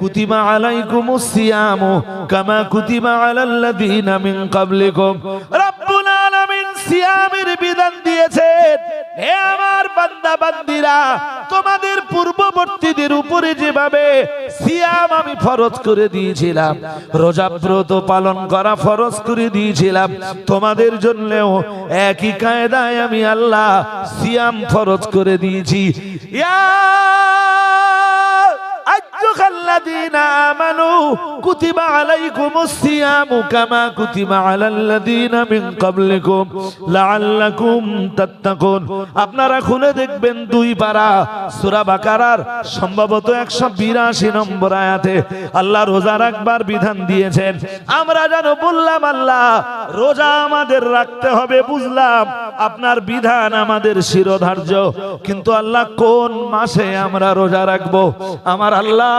কুতিবা আলাইকুমুস সিয়ামু কামা কুতিবা আলাল্লাযীনা মিন ক্বাবলিকুম। রব্বুল আলামিন সিয়ামের বিধান দিয়েছেন, হে আমার বান্দা বান্দীরা, তোমাদের পূর্ববর্তীদের উপরে যেভাবে সিয়াম আমি ফরজ করে দিয়েছিলাম, রোজা ব্রত পালন করা ফরজ করে দিয়েছিলাম, তোমাদের জন্যও একই কায়দায় আমি আল্লাহ সিয়াম ফরজ করে দিয়েছি। ইয়া আইয়ুহাল্লাযীনা আমানু কুতিবা আলাইকুমুস সিয়ামু কামা কুতিবা আলাল্লাযীনা মিন ক্বাবলিকুম লাআল্লাকুম তাত্তাকুন। আপনারা খুলে দেখবেন 2 পারা সূরা বাকারার সম্ভবত 182 নম্বর আয়াতে আল্লাহ রোজা রাখবার বিধান দিয়েছেন। আমরা যেন বললাম আল্লাহ রোজা আমাদের রাখতে হবে, বুঝলাম আপনার বিধান আমাদের শিরোধার্য, কিন্তু আল্লাহ কোন মাসে আমরা রোজা রাখবো? আমার আল্লাহ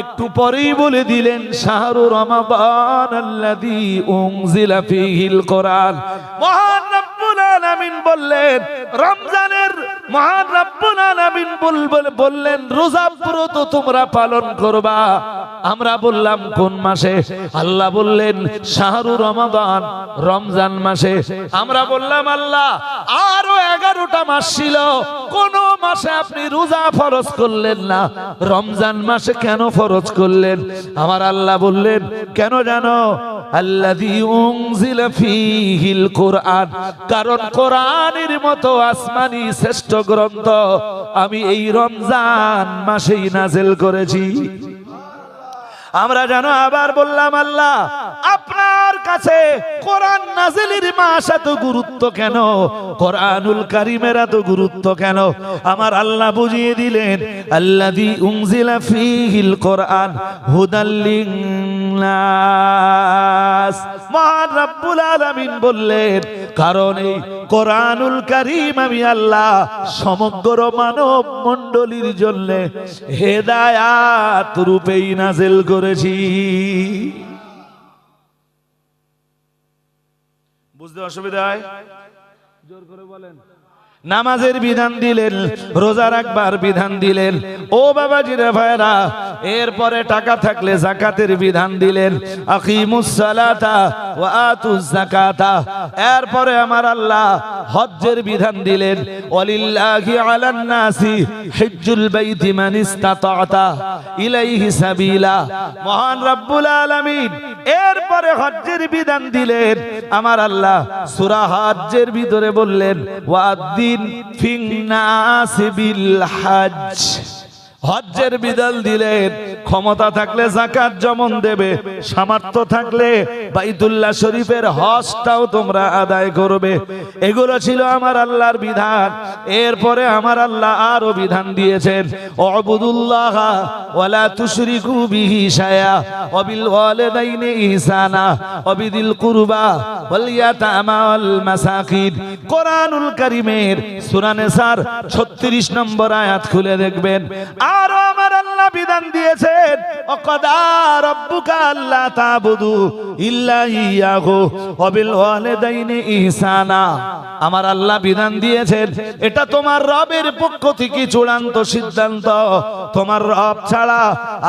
একটু পরেই বলে দিলেন শাহরু রমাদান আল্লাযী উনজিলা ফীহিল কোরআন। মহান রব্বুল আলামিন বললেন রমজানের, মহান রব্বুল আলামিন বললেন রোজা ব্রত তোমরা পালন করবা। আমরা বললাম কোন মাসে? আল্লাহ বললেন শাহরু রমাদান, রমজান মাসে। আমরা বললাম আল্লাহ আরো 11টা মাস ছিল, কোন মাসে আপনি রোজা ফরজ করলেন না, রমজান মাসে কেন ফরজ করলেন? আমার আল্লাহ বললেন কেন জানো? আল্লাযী উনজিলা ফীহিল কোরআন, কারণ কোরআনের মতো আসমানি শ্রেষ্ঠ গ্রন্থ আমি এই রমজান মাসেই নাযিল করেছি। আমরা জানো আবার বললাম আল্লাহ আপনার কাছে কোরআন নাযিলের মাস এত গুরুত্ব কেন? কোরআনুল কারীমের এত গুরুত্ব কেন? আমার আল্লাহ বুঝিয়ে দিলেন আল্লাযী উনজিলা ফীহিল কোরআন হুদাল লিন্নাস। মহান রব্বুল আলামিন বললেন কারণ এই কোরআনুল কারীম আমি আল্লাহ সমগ্র মানব মণ্ডলীর জন্য হেদায়াত রূপেই নাযিল করেছি। বুঝতে অসুবিধা হয়? জোর করে বলেন। নামাজের বিধান দিলেন, রোজা রাখবার বিধান দিলেন। ও বাবাজিরা ভাইরা, এরপরে টাকা থাকলে যাকাতের বিধান দিলেন, আকিমুস সালাতা ওয়া আতুজ যাকাতা। এরপরে আমার আল্লাহ হজ্জের বিধান দিলেন, ওয়ালিল্লাহি আলান নাসি হিজ্জুল বাইতি মান ইসতাতা'তা ইলাইহি সাবিলা। মহান রব্বুল আলামিন এরপরে হজ্জের বিধান দিলেন। আমার আল্লাহ সূরা হজ্জের ভিতরে বললেন ওয়াদ্দিন ফিন্নাসি বিল হজ। হজ্জের বিধান দিলেন, ক্ষমতা থাকলে যাকাত যেমন দেবে, সামর্থ্য থাকলে বাইতুল্লাহ শরীফের হজটাও তোমরা আদায় করবে। এগুলো ছিল আমার আল্লাহর বিধান। এরপরে আমার আল্লাহ আরো বিধান দিয়েছেন, উবুদুল্লাহ ওয়ালা তুশরিকু বিহি শাইআ ওয়া বিল ওয়ালিদাইনি ইহসানা ওয়া বিদিল কুরবা ওয়াল ইয়াতামা ওয়াল মাসাকিন। কোরআনুল কারীমের সূরা নিসার 36 নম্বর আয়াত খুলে দেখবেন। আর আমার আল্লাহ বিধান দিয়েছেন ওয়াকাদা রাব্বুকা আল্লা তা'বুদু ইল্লা ইয়াহু ওয়া বিল ওয়ালিদাইনি ইহসানা। আমার আল্লাহ বিধান দিয়েছেন এটা তোমার রবের পক্ষ থেকে চূড়ান্ত সিদ্ধান্ত। তোমার রব ছাড়া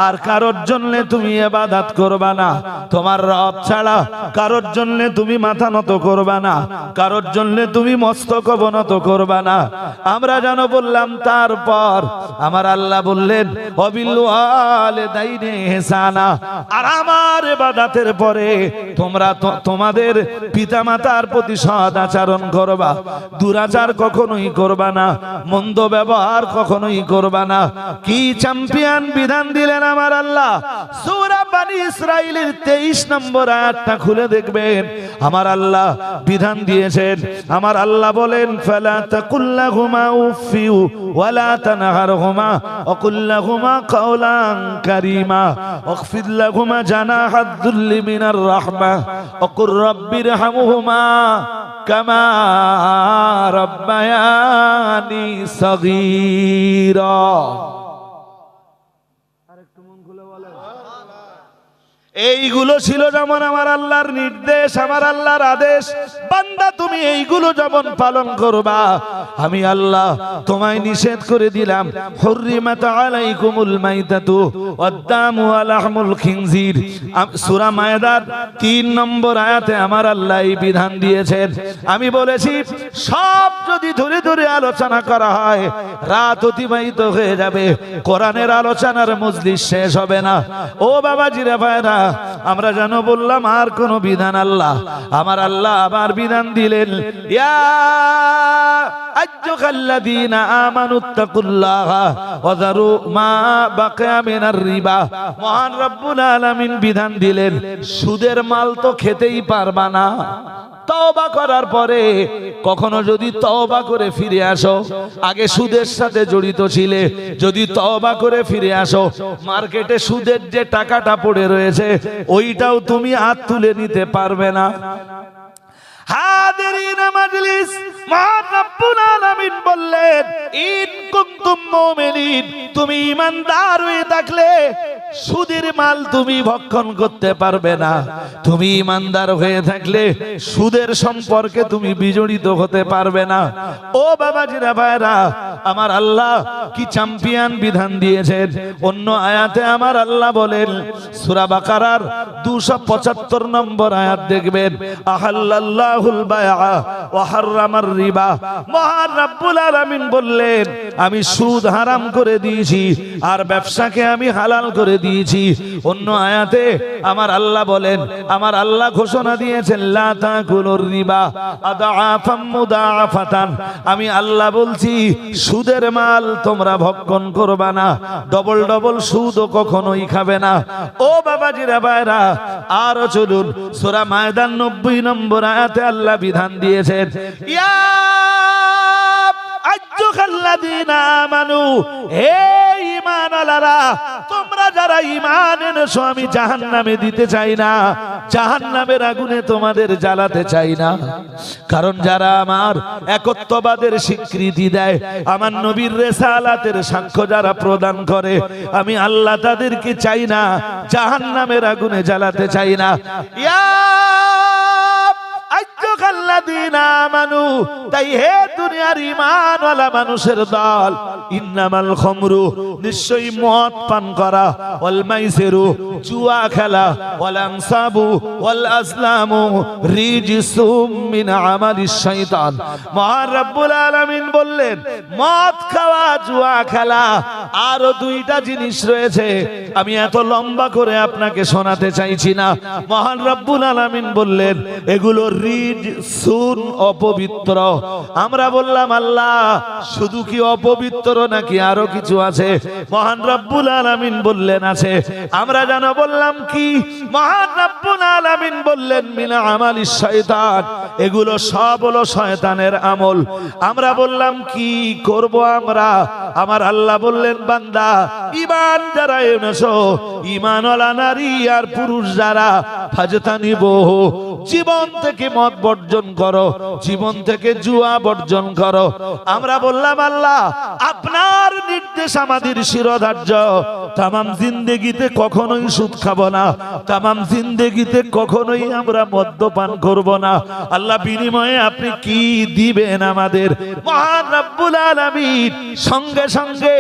আর কারোর জন্য তুমি ইবাদত করবা না, তোমার রব ছাড়া কারোর জন্য তুমি মাথা নত করবা না, কারোর জন্য তুমি মস্তক অবনত করবা না। আমরা যেন বললাম তারপর আমার আল্লাহ বললেন ওয়াবিল ওয়ালিদাইনি ইহসানা। আর আমার ইবাদতের পরে তোমরা তোমাদের পিতামাতার প্রতি সৎ আচরণ করবা, দুরাচার কখনোই করবা না, মন্দ ব্যবহার কখনোই করবা না। কি চ্যাম্পিয়ন বিধান দিলেন আমার আল্লাহ! সূরা বনী ইসরাঈলের 23 নম্বর আয়াতটা খুলে দেখবেন। আমার আল্লাহ বিধান দিয়েছেন, আমার আল্লাহ বলেন ফালা তাকুল্লাহুমা উফিউ ওয়ালা তানহারহুমা ওয়াকুল্লাহুমা কাওলান কারীমা ওয়াখফিদ লাহুমা জানাহাদ যুল্লি মিনার রাহমাহ ওয়াকুর রাব্বিরহামহুমা কামা রাব্বায়ানি সগীরা। আরেকটু মন খুলে বলেন। এইগুলো ছিল যেমন আমার আল্লাহর নির্দেশ, আমার আল্লাহর আদেশ। বান্দা তুমি এইগুলো যেমন পালন করবা, আমি আল্লাহ তোমায় নিষেধ করে দিলাম। হুররিমাত আলাইকুমুল মাইতাতু ওয়াদ-দামু ওয়া লাহমুল খিনজির। সূরা মায়েদার 3 নম্বর আয়াতে আমার আল্লাহ এই বিধান দিয়েছেন। আমি বলেছি সব যদি ধরে ধরে আলোচনা করা হয় রাত অতিবাহিত হয়ে যাবে, কোরআনের আলোচনার মজলিস শেষ হবে না। ও বাবাজিরা ভাইরা, আমরা যেন বললাম আর কোন বিধান আল্লাহ, আমার আল্লাহ আবার বিধান দিলেন, ইয়া আইয়ুহাল্লাযীনা আমানুত্তাকুল্লাহা ওয়া যারু মা বাকিয়া মিনার রিবা। মহান রব্বুল আলামিন বিধান দিলেন সুদের মাল তো খেতেই পারবা না। তওবা করার পরে কখনো যদি তওবা করে ফিরে আসো, আগে সুদের সাথে জড়িত ছিলে, যদি তওবা করে ফিরে আসো, মার্কেটে সুদের যে টাকাটা পড়ে রয়েছে ওইটাও তুমি হাত তুলে নিতে পারবে না। হাদিরিন মাজলিস, মহান রব্বুল আলামিন বললেন, ইন কুনতুম মুমিনিন, তুমি ঈমানদার হয়ে থাকলে সুদের মাল তুমি ভক্ষণ করতে পারবে না। তুমি ঈমানদার হয়ে থাকলে সুদের সম্পর্কে তুমি বিজড়িত হতে পারবে না। ও বাবাজিরা ভাইরা, আমার আল্লাহ কি চ্যাম্পিয়ন বিধান দিয়েছেন। অন্য আয়াতে আমার আল্লাহ বলেন, সূরা বাকারার 275 নম্বর আয়াত দেখবেন, আহাল্লাল্লাহুল বায়আ ওয়া হাররামার রিবা। মহান রব্বুল আলামিন বললেন আমি সুদ হারাম করে দিয়েছি আর ব্যবসাকে আমি হালাল করে দিয়েছি। অন্য আয়াতে আমার আল্লাহ বলেন, আমার আল্লাহ ঘোষণা দিয়েছেন, লা তাকুলুর রিবা আদআফাম মুদাআফাতান। আমি আল্লাহ বলছি সুদের মাল তোমরা ভক্ষণ করবা না, ডবল ডবল সুদও কখনোই খাবে না। ও বাবাজিরা ভাইরা, আরো চলুন, সূরা মায়েদার 90 নম্বর আয়াতে আল্লাহ বিধান দিয়েছেন, ইয়া আইয়ুহাল্লাযীনা আমানু, হে ঈমানওয়ালারা, তোমরা যারা ঈমান এনেছো আমি জাহান্নামে দিতে চাই না, জাহান্নামের আগুনে তোমাদের জ্বালাতে চাই না। কারণ যারা আমার একত্ববাদের স্বীকৃতি দেয়, আমার নবীর রিসালাতের সাক্ষ্য যারা প্রদান করে, আমি আল্লাহ তাদেরকে চাই না, জাহান্নামের আগুনে জ্বালাতে চাই না। ইয়া আইয়ুহাল্লাযীনা আমানু, তাই হে দুনিয়ার ঈমানওয়ালা মানুষের দল, ইন্নামাল খামরু, নিশ্চয়ই মদ পান করা, ওয়াল মাইসিরু, জুয়া খেলা, ওয়াল আনসাবু ওয়াল আজলামু রিজসুম মিন আমালিশ শাইতান। মহান রব্বুল আলামিন বললেন মদ খাওয়া, জুয়া খেলা, আরো দুইটা জিনিস রয়েছে, আমি এত লম্বা করে আপনাকে শোনাতে চাইছি না। মহান রব্বুল আলামিন বললেন এগুলো রিজসুন, অপবিত্র। আমরা বললাম আল্লাহ শুধু কি অপবিত্র নাকি আরো কিছু আছে? মহান রব্বুল আলামিন বললেন আছে। আমরা যেন বললাম কি? মহান রব্বুল আলামিন বললেন মিন আমালিশ শয়তান, এগুলো সব হলো শয়তানের আমল। আমরা বললাম কি করব আমরা? আমার আল্লাহ বললেন বান্দা ঈমান যারা এনেছো, ঈমানওয়ালা নারী আর পুরুষ যারা, ফাজতানিবু, জীবন থেকে মদ বর্জন করো, জীবন থেকে জুয়া বর্জন করো। আমরা বললাম আল্লাহ আপনার নির্দেশ আমাদের শিরোধার্য, তামাম জিন্দেগিতে কখনোই সুদ খাবো না, তামাম জিন্দেগিতে কখনোই আমরা মদ্যপান করব না। আল্লাহ বিনিময়ে আপনি কি দিবেন আমাদের? মহান রব্বুল আলামিন সঙ্গে সঙ্গে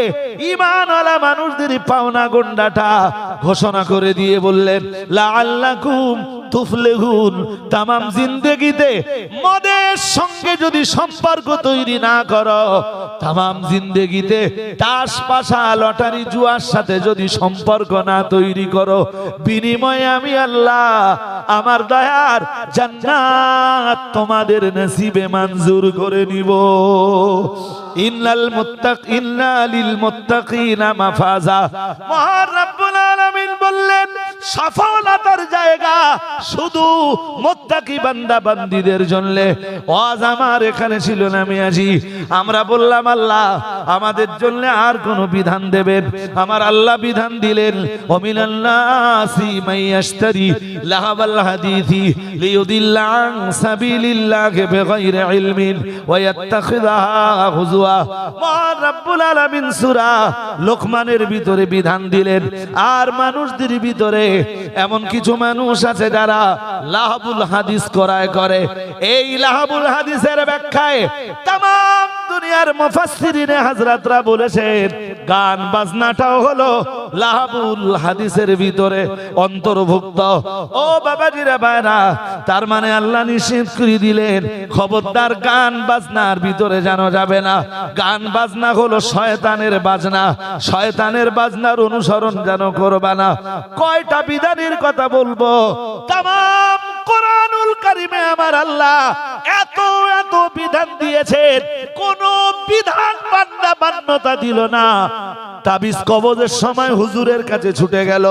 ঈমানওয়ালা মানুষদের পাওনা গন্ডাটা ঘোষণা করে দিয়ে বললেন লাআল্লাকুম তুফলিহুন। তামাম জিন্দেগিতে মদের সঙ্গে যদি সম্পর্ক তৈরি না করো, তামাম জিন্দেগিতে তাস পাশা লটারি জুয়ার সাথে যদি সম্পর্ক না তৈরি করো, বিনিময়ে আমি আল্লাহ আমার দয়ার জান্নাত তোমাদের নসিবে মঞ্জুর করে নিব। ইন্না লিল মুত্তাকিনা মাফাজা। মহান রব্বুল আলামিন বললেন সফলতার জায়গা শুধু মুত্তাকি বান্দা বান্দীদের জন্য। ওয়াজ আমার এখানে ছিল না মিয়াজি, আমরা বললাম আল্লাহ আমাদের জন্য আর কোন বিধান দেবেন? আমার আল্লাহ বিধান দিলেন ওয়ামিনান নাসি মাইয়াশতারি লাহাবাল হাদিসি লিয়ুদিল্লা আন সাবিলিল্লাহি বিগাইরি ইলমিন ওয়া ইয়াত্তাখিযুহা হুজুয়া। মহান রব্বুল আলামিন সূরা লোকমানের ভিতরে বিধান দিলেন আর মানুষদের ভিতরে এমন কিছু মানুষ আছে যারা লাহাবুল হাদিস করায় করে। এই লাহাবুল হাদিসের ব্যাখ্যায় তামাম দুনিয়ার মুফাসসিরিনে হযরতরা বলেছেন গান বাজনাটাও হলো লাহাবুল হাদিসের ভিতরে অন্তর্ভুক্ত। ও বাবাজিরা ভাইরা, তার মানে আল্লাহ নিষেধ করে দিলেন খবরদার গান বাজনার ভিতরে জানো যাবে না। গান বাজনা হলো শয়তানের বাজনা, শয়তানের বাজনার অনুসরণ যেন করবা না। কয়টা বিধানের কথা বলবো, তামাম কোরআনুল কারিমে আমার আল্লাহ এত এত বিধান দিয়েছেন, কোন বিধান বান্দা মান্যতা দিল না। তাবিজ কবজের সময় হুজুরের কাছে ছুটে গেল,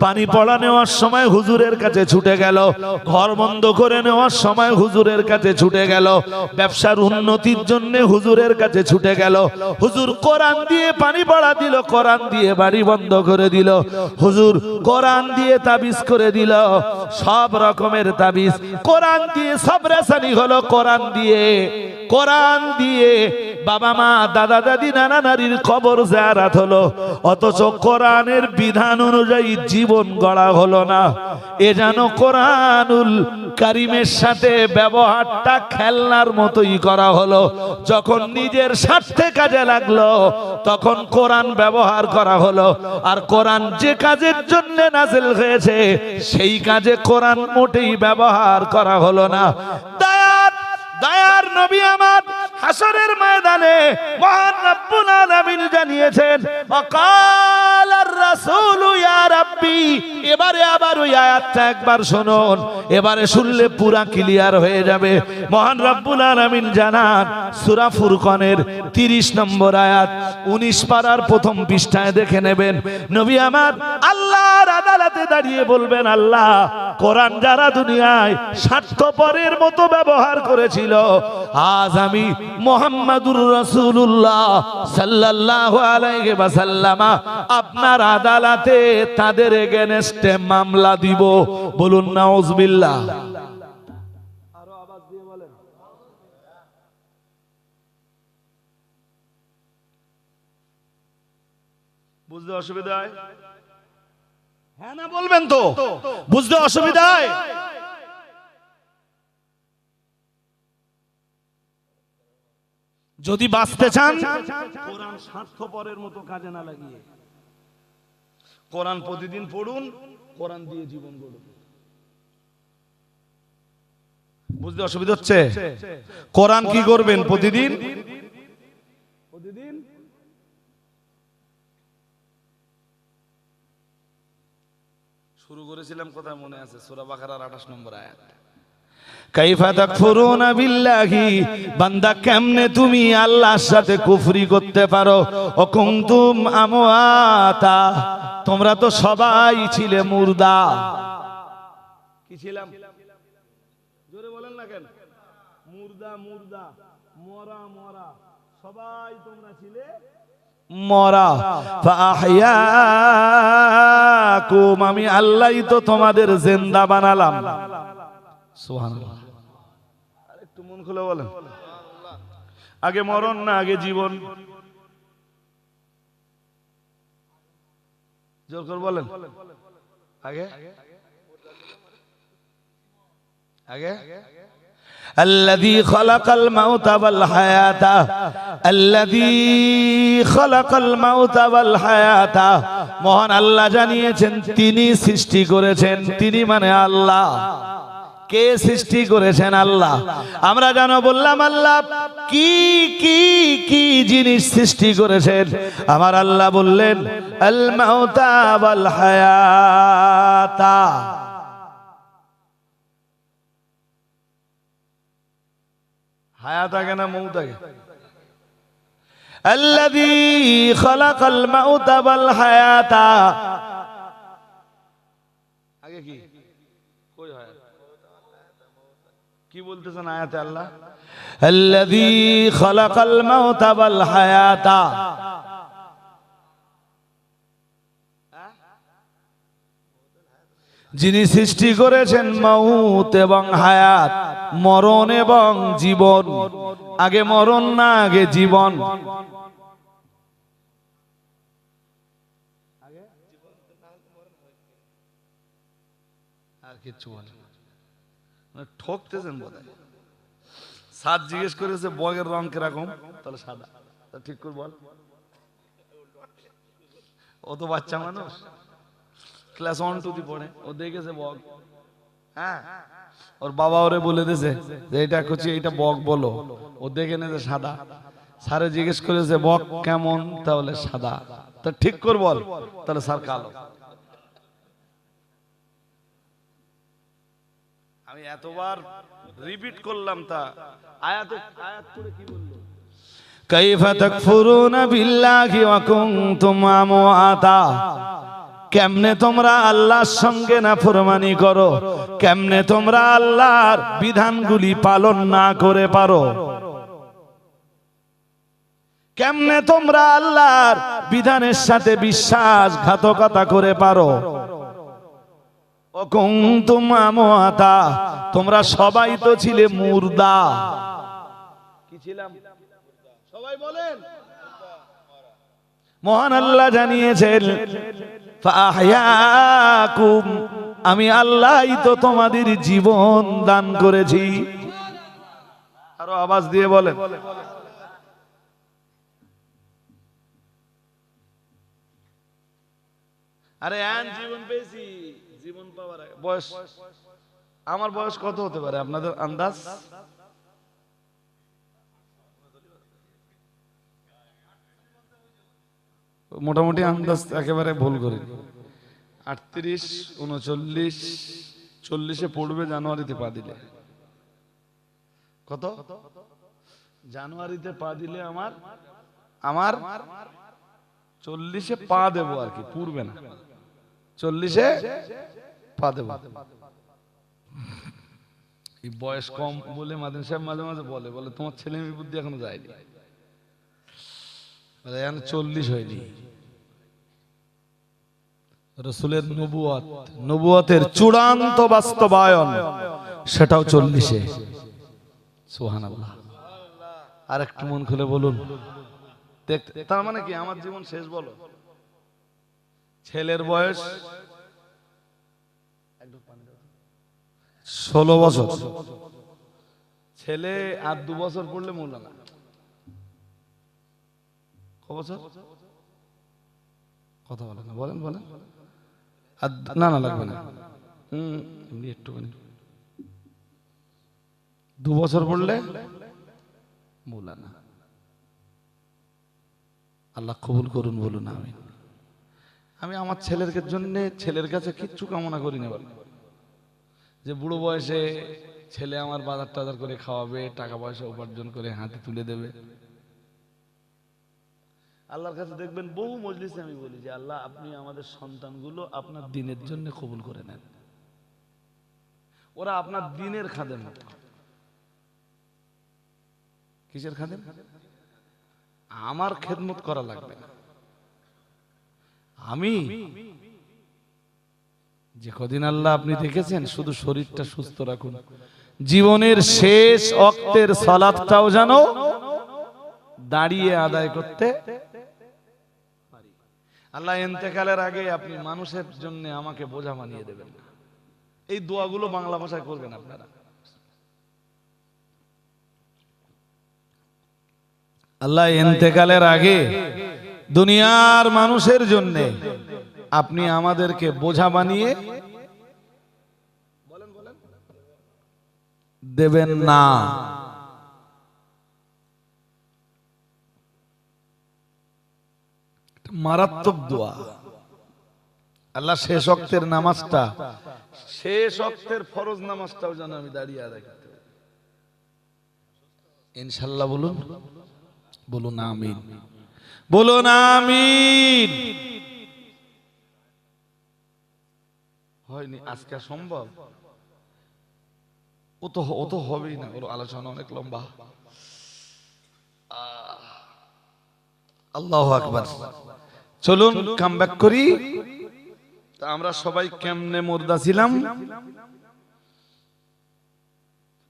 পানি পড়া নেওয়ার সময় হুজুরের কাছে ছুটে গেল, ঘর বন্ধ করে নেওয়ার সময় হুজুরের কাছে ছুটে গেল, ব্যবসার উন্নতির জন্য হুজুরের কাছে ছুটে গেল। হুজুর কোরআন দিয়ে পানি পড়া দিল, কোরআন দিয়ে বাড়ি বন্ধ করে দিল, হুজুর কোরআন দিয়ে তাবিজ করে দিল, সব রকমের তাবিজ কোরআন দিয়ে সব রেসানি হলো কোরআন দিয়ে। কোরআন দিয়ে বাবা মা দাদা দাদি নানা নারীর কবর জিয়ারত হলো, অথচ কোরআনের বিধান অনুযায়ী জীবন গড়া হলো না। এ যেন কোরআনুল কারিমের সাথে ব্যবহারটা খেলনার মতোই করা হলো। যখন নিজের স্বার্থে কাজে লাগলো তখন কোরআন ব্যবহার করা হলো, আর কোরআন যে কাজের জন্য নাযিল হয়েছে সেই কাজে কোরআন মোটেই ব্যবহার করা হলো না। দয়ার নবী আমার হাসরের ময়দানে মহান রব্বুল আলামিন জানিয়েছেন ওয়াকালার রাসূল ইয়া রাব্বি। এবারে আবার ওই আয়াতটা একবার শুনুন, এবারে শুনলে পুরা ক্লিয়ার হয়ে যাবে। মহান রব্বুল আলামিন জানান সূরা ফুরকানের 30 নম্বর আয়াত 19 পারার প্রথম পৃষ্ঠায় দেখে নেবেন। নবী আমার আল্লাহর আদালতে দাঁড়িয়ে বলবেন, আল্লাহ কোরআন যারা দুনিয়ায় স্বার্থপরের মতো ব্যবহার করেছিল, আজ আমি মুহাম্মাদুর রাসূলুল্লাহ সাল্লাল্লাহু আলাইহি ওয়াসাল্লাম আপনার আদালতে তাদের এগেইনস্টে মামলা দিব। বলুন নাউজুবিল্লাহ। আরো আওয়াজ দিয়ে বলেন। বুঝতে অসুবিধা হয়? হ্যাঁ না বলবেন তো, বুঝতে অসুবিধা হয়? যদি বাঁচতে চান কোরআন স্বার্থপরের মতো কাজে না লাগিয়ে কোরআন প্রতিদিন পড়ুন, কোরআন দিয়ে জীবন গড়ুন। বুঝতে অসুবিধা হচ্ছে? কোরআন কি করবেন প্রতিদিন? প্রতিদিন শুরু করেছিলাম কোথায় মনে আছে? সূরা বাকারার 28 নম্বর আয়াত। কাইফা তাকফুরুনা বিল্লাহি, বান্দা কেমনে তুমি আল্লাহর সাথে কুফরি করতে পারো? ও কুনতুম আমওয়াতা, তোমরা তো সবাই ছিলে মুর্দা। কি ছিলাম? জোরে বলেন না কেন? মুর্দা মুর্দা, মরা মরা, সবাই তোমরা ছিলে মরা। ফাআহইয়াকুম, আমি আল্লাহই তো তোমাদের জিন্দা বানালাম। সুবহানাল্লাহ। আরেকটু মন খুলে বলেন, আগে মরণ না আগে জীবন? জোর করে বলেন, আগে আগে الذي خلق الموت والحياة الذي خلق الموت والحياة। মহান আল্লাহ জানিয়েছেন তিনি সৃষ্টি করেছেন। তিনি মানে আল্লাহ। কে সৃষ্টি করেছেন? আল্লাহ। আমরা জানো বললাম আল্লাহ কি কি কি জিনিস সৃষ্টি করেছেন? আমার আল্লাহ বললেন আল মাউতা ওয়াল হায়াতা। হায়াত আগে না মউত আগে? আল্লাযী খালাকাল মাউতা ওয়াল হায়াতা। আগে কি? কই হয়? কি বলতেছেন আয়াতে আল্লাহ? আল্লাযী খালাকাল মাউতা ওয়াল হায়াতা। যিনি সৃষ্টি করেছেন মউত এবং হায়াত, মরণ এবং জীবন। আগে মরণ না আগে জীবন? আর কিচ্ছু বলে ঠকতেছেন বোধহয়। সাত জিজ্ঞেস করেছে বগের রং কিরকম, তাহলে সাদা। তা ঠিক করে বল, ও তো বাচ্চা মানুষ, ক্লাস 1 2 পড়ে, ও দেখেছে বগ। হ্যাঁ, ওর বাবা ওরে বলে দিয়েছে যে এটা করছি, এটা বগ বলো। ও দেখে নেছে সাদা। স্যারে জিজ্ঞেস করেছে বগ কেমন, তাহলে সাদা। তা ঠিক করে বল, তাহলে স্যার কালো। আমি এতবার রিপিট করলাম, তা আয়াত করে কি বললো, কাইফা তাকফুরুনা বিল্লাহি ওয়া কুনতুম আমওয়াতা, কেমনে তোমরা আল্লাহর সঙ্গে নাফরমানি করো, কেমনে তোমরা আল্লাহর বিধানগুলি পালন না করে পারো, কেমনে তোমরা আল্লাহর বিধানের সাথে বিশ্বাসঘাতকতা করে পারো। ও কুনতুম আমওয়াতা, তোমরা সবাই তো ছিলে মুর্দা। কি ছিলাম সবাই বলেন? মহান আল্লাহ জানিয়েছেন ফাআহয়াকুম, আমি আল্লাহই তো তোমাদের জীবন দান করেছি। আরো আওয়াজ দিয়ে বলেন। আরে জীবন পেয়েছি, জীবন পাওয়ার বয়স, আমার বয়স কত হতে পারে আপনাদের আন্দাজ? মোটামুটি আন্দাজ একেবারে ভুল করি, 38 39 40-এ পড়বে জানুয়ারিতে পা দিলে। কত? জানুয়ারিতে পা দিলে আমার 40-এ পা দেবো আর কি, পূর্বে না, 40-এ পা দেবো। এই বয়স কম বলে মাদিন সাহেব মাঝে মাঝে বলে তোমার ছেলে মেয়ে বুদ্ধি এখনো যায়নি, 40 হয়নি। রাসূলের নবুয়তের চূড়ান্ত বাস্তবায়ন সেটাও 40-এ। সুবহানাল্লাহ। আর একটু মন খুলে বলুন, তার মানে কি আমার জীবন শেষ বলো? ছেলের বয়স 16 বছর, ছেলে আর 2 বছর পড়লে মৌলানা। ক বছর? কথা বলেন না, বলেন বলেন। না না লাগবে না, এমনি একটুখানি। 2 বছর পড়লে মৌলানা। আল্লাহ কবুল করুন, বলুন আমিন। আমি আমার ছেলের জন্য ছেলের কাছে কিচ্ছু কামনা করি না, যে বুড়ো বয়সে ছেলে আমার বাজার টাজার করে খাওয়াবে, টাকা পয়সা উপার্জন করে হাতে তুলে দেবে। আল্লাহর কাছে দেখবেন বহু মজলিসে আমি বলি যে আল্লাহ আপনি আমাদের সন্তানগুলো আপনার দ্বীনের জন্য কবুল করে নেন, ওরা আপনার দ্বীনের খাদেম। কিসের খাদেম? আমার খেদমত করা লাগবে না। আমি যে কদিন আল্লাহ আপনি দেখেছেন, শুধু শরীরটা সুস্থ রাখুন, জীবনের শেষ ওয়াক্তের সালাতটাও যেন দাঁড়িয়ে আদায় করতে পারি। আল্লাহ ইন্তেকালের আগে আপনি মানুষের জন্য আমাকে বোঝা বানিয়ে দেবেন না। এই দোয়াগুলো বাংলা ভাষায় করবেন আপনারা। আল্লাহ ইন্তেকালের আগে দুনিয়ার মানুষের জন্য আপনি আমাদেরকে বোঝা বানিয়ে দেবেন না। মারাত্মক দোয়া। আল্লাহ শেষ ওয়াক্তের নামাজটা, শেষ ওয়াক্তের ফরজ নামাজটাও যেন আমি দাঁড়িয়ে আদায় করতে পারি ইনশাআল্লাহ। বলুন বলুন আমিন, বলুন আমিন। হয়নি আজকে সম্ভব, ও তো হবেই না, ওর আলোচনা অনেক লম্বা। আল্লাহু আকবার। চলুন কাম ব্যাক করি। তা আমরা সবাই কেমনে মুর্দা ছিলাম?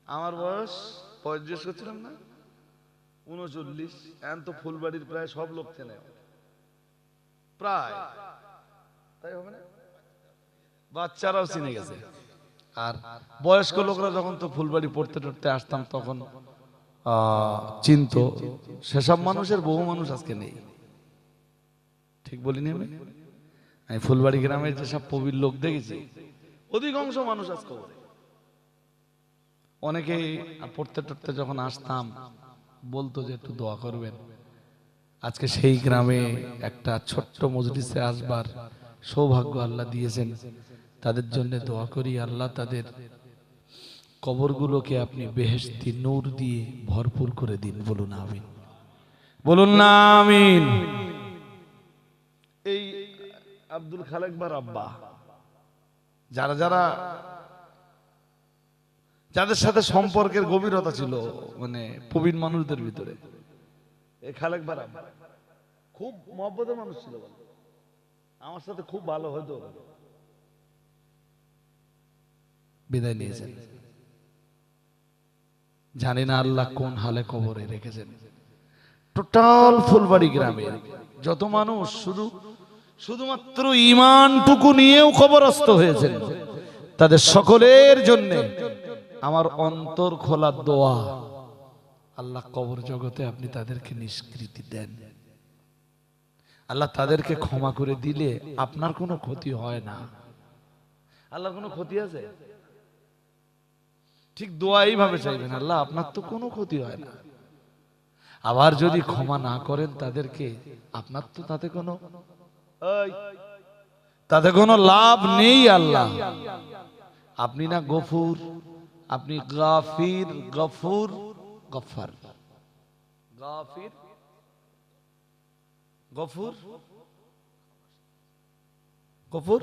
আমার বয়স জিজ্ঞেস করছিলাম না, 39। এখন তো ফুলবাড়ির প্রায় সব লোক চেনে, প্রায়, তাই হবে না? বাচ্চারাও চিনে গেছে। আর বয়স্ক লোকরা যখন তো ফুলবাড়ি পড়তে টড়তে আসতাম তখন চিন্ত, সেসব মানুষের বহু মানুষ আজকে নেই। ঠিক বলিনি আমি? আমি ফুলবাড়ি গ্রামের যেসব প্রবীর লোক দেখেছি অধিকাংশ মানুষ আজকে অনেকেই পড়তে টড়তে যখন আসতাম বলতো যে একটু দোয়া করবেন। আজকে সেই গ্রামে একটা ছোট্ট মজলিসে আসবার সৌভাগ্য আল্লাহ দিয়েছেন, তাদের জন্য দোয়া করি আল্লাহ তাদের কবরগুলোকে আপনি বেহেশতি নূর দিয়ে ভরপুর করে দিন। বলুন আমিন, বলুন না আমিন। এই আব্দুল খালেক বার আব্বা, যারা যারা যাদের সাথে সম্পর্কের গভীরতা ছিল মানে প্রবীণ মানুষদের ভিতরে, এই খালেক বার আব্বা খুব মহব্বতের মানুষ ছিল, আমার সাথে খুব ভালো হতো। বিদায় নিয়েছেন, জানি না আল্লাহ কোন হালে কবরে রেখেছেন। টোটাল ফুলবাড়ি গ্রামের যত মানুষ শুধুমাত্র ঈমানটুকু নিয়েও কবরস্থ হয়েছেন, তাদের সকলের জন্য আমার অন্তর খোলা দোয়া, আল্লাহ কবর জগতে আপনি তাদেরকে নিষ্কৃতি দেন। আল্লাহ তাদেরকে ক্ষমা করে দিলে আপনার কোনো ক্ষতি হয় না। আল্লাহর কোনো ক্ষতি আছে? ঠিক দোয়া এইভাবে চাইবেন, আল্লাহ আপনার তো কোনো ক্ষতি হয় না। আবার যদি ক্ষমা না করেন তাদেরকে, আপনার তো তাতে কোনো লাভ নেই। আল্লাহ আপনি না গফুর, আপনি গাফির, গফুর, গফার। গাফির, গফুর, গফুর,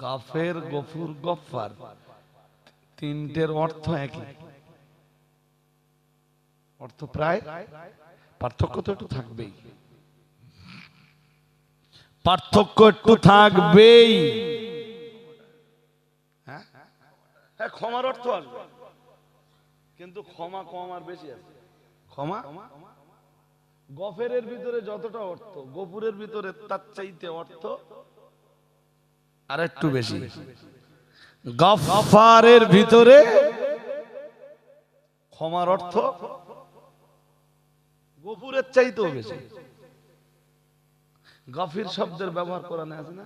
গাফের, গফুর, গফার, তিনটের অর্থ একই। অর্থ প্রায়, পার্থক্য তো একটু থাকবেই, পার্থক্য একটু থাকবেই। হ্যাঁ, ক্ষমার অর্থ আসবে, কিন্তু ক্ষমা কম আর বেশি আছে। ক্ষমা গফেরের ভিতরে যতটা অর্থ, গফুরের ভিতরে তার চাইতে অর্থ আর একটু বেশি। গফফারের ভিতরে ক্ষমার অর্থ গফুরের চাইতেও বেশি। গফির শব্দের ব্যবহার কোরআনে আছে না?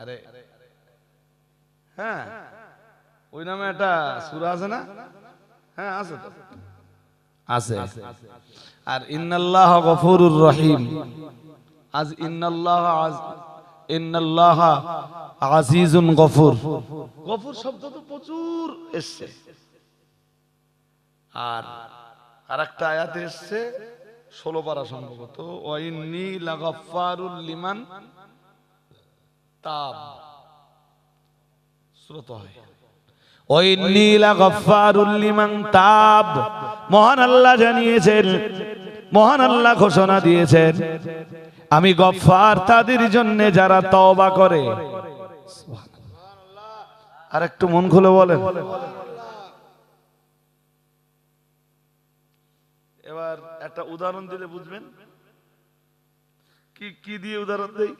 আরে হ্যাঁ, ওই নামে একটা সূরা আছে না? হ্যাঁ আছে তো, আছে। আর ইন্নাল্লাহ গফুরুর রহিম, আজ ইন্নাল্লাহ আজিজুন গফুর। গফুর শব্দ তো প্রচুর এসছে। আর আরেকটা আয়াতে এসছে 16 পারা সম্ভবত, ওয়া ইন্নী লাগাফফারুল লিমান তাব। শ্রোত হয় ওয়া ইন্নী লাগাফফারুল লিমান তাব। মহান আল্লাহ জানিয়েছেন, মহান আল্লাহ ঘোষণা দিয়েছেন, আমি গফফার তাদের জন্য যারা তওবা করে। আর একটু মন খুলে বলেন। এবার একটা উদাহরণ দিলে বুঝবেন। কি দিয়ে উদাহরণ দেই?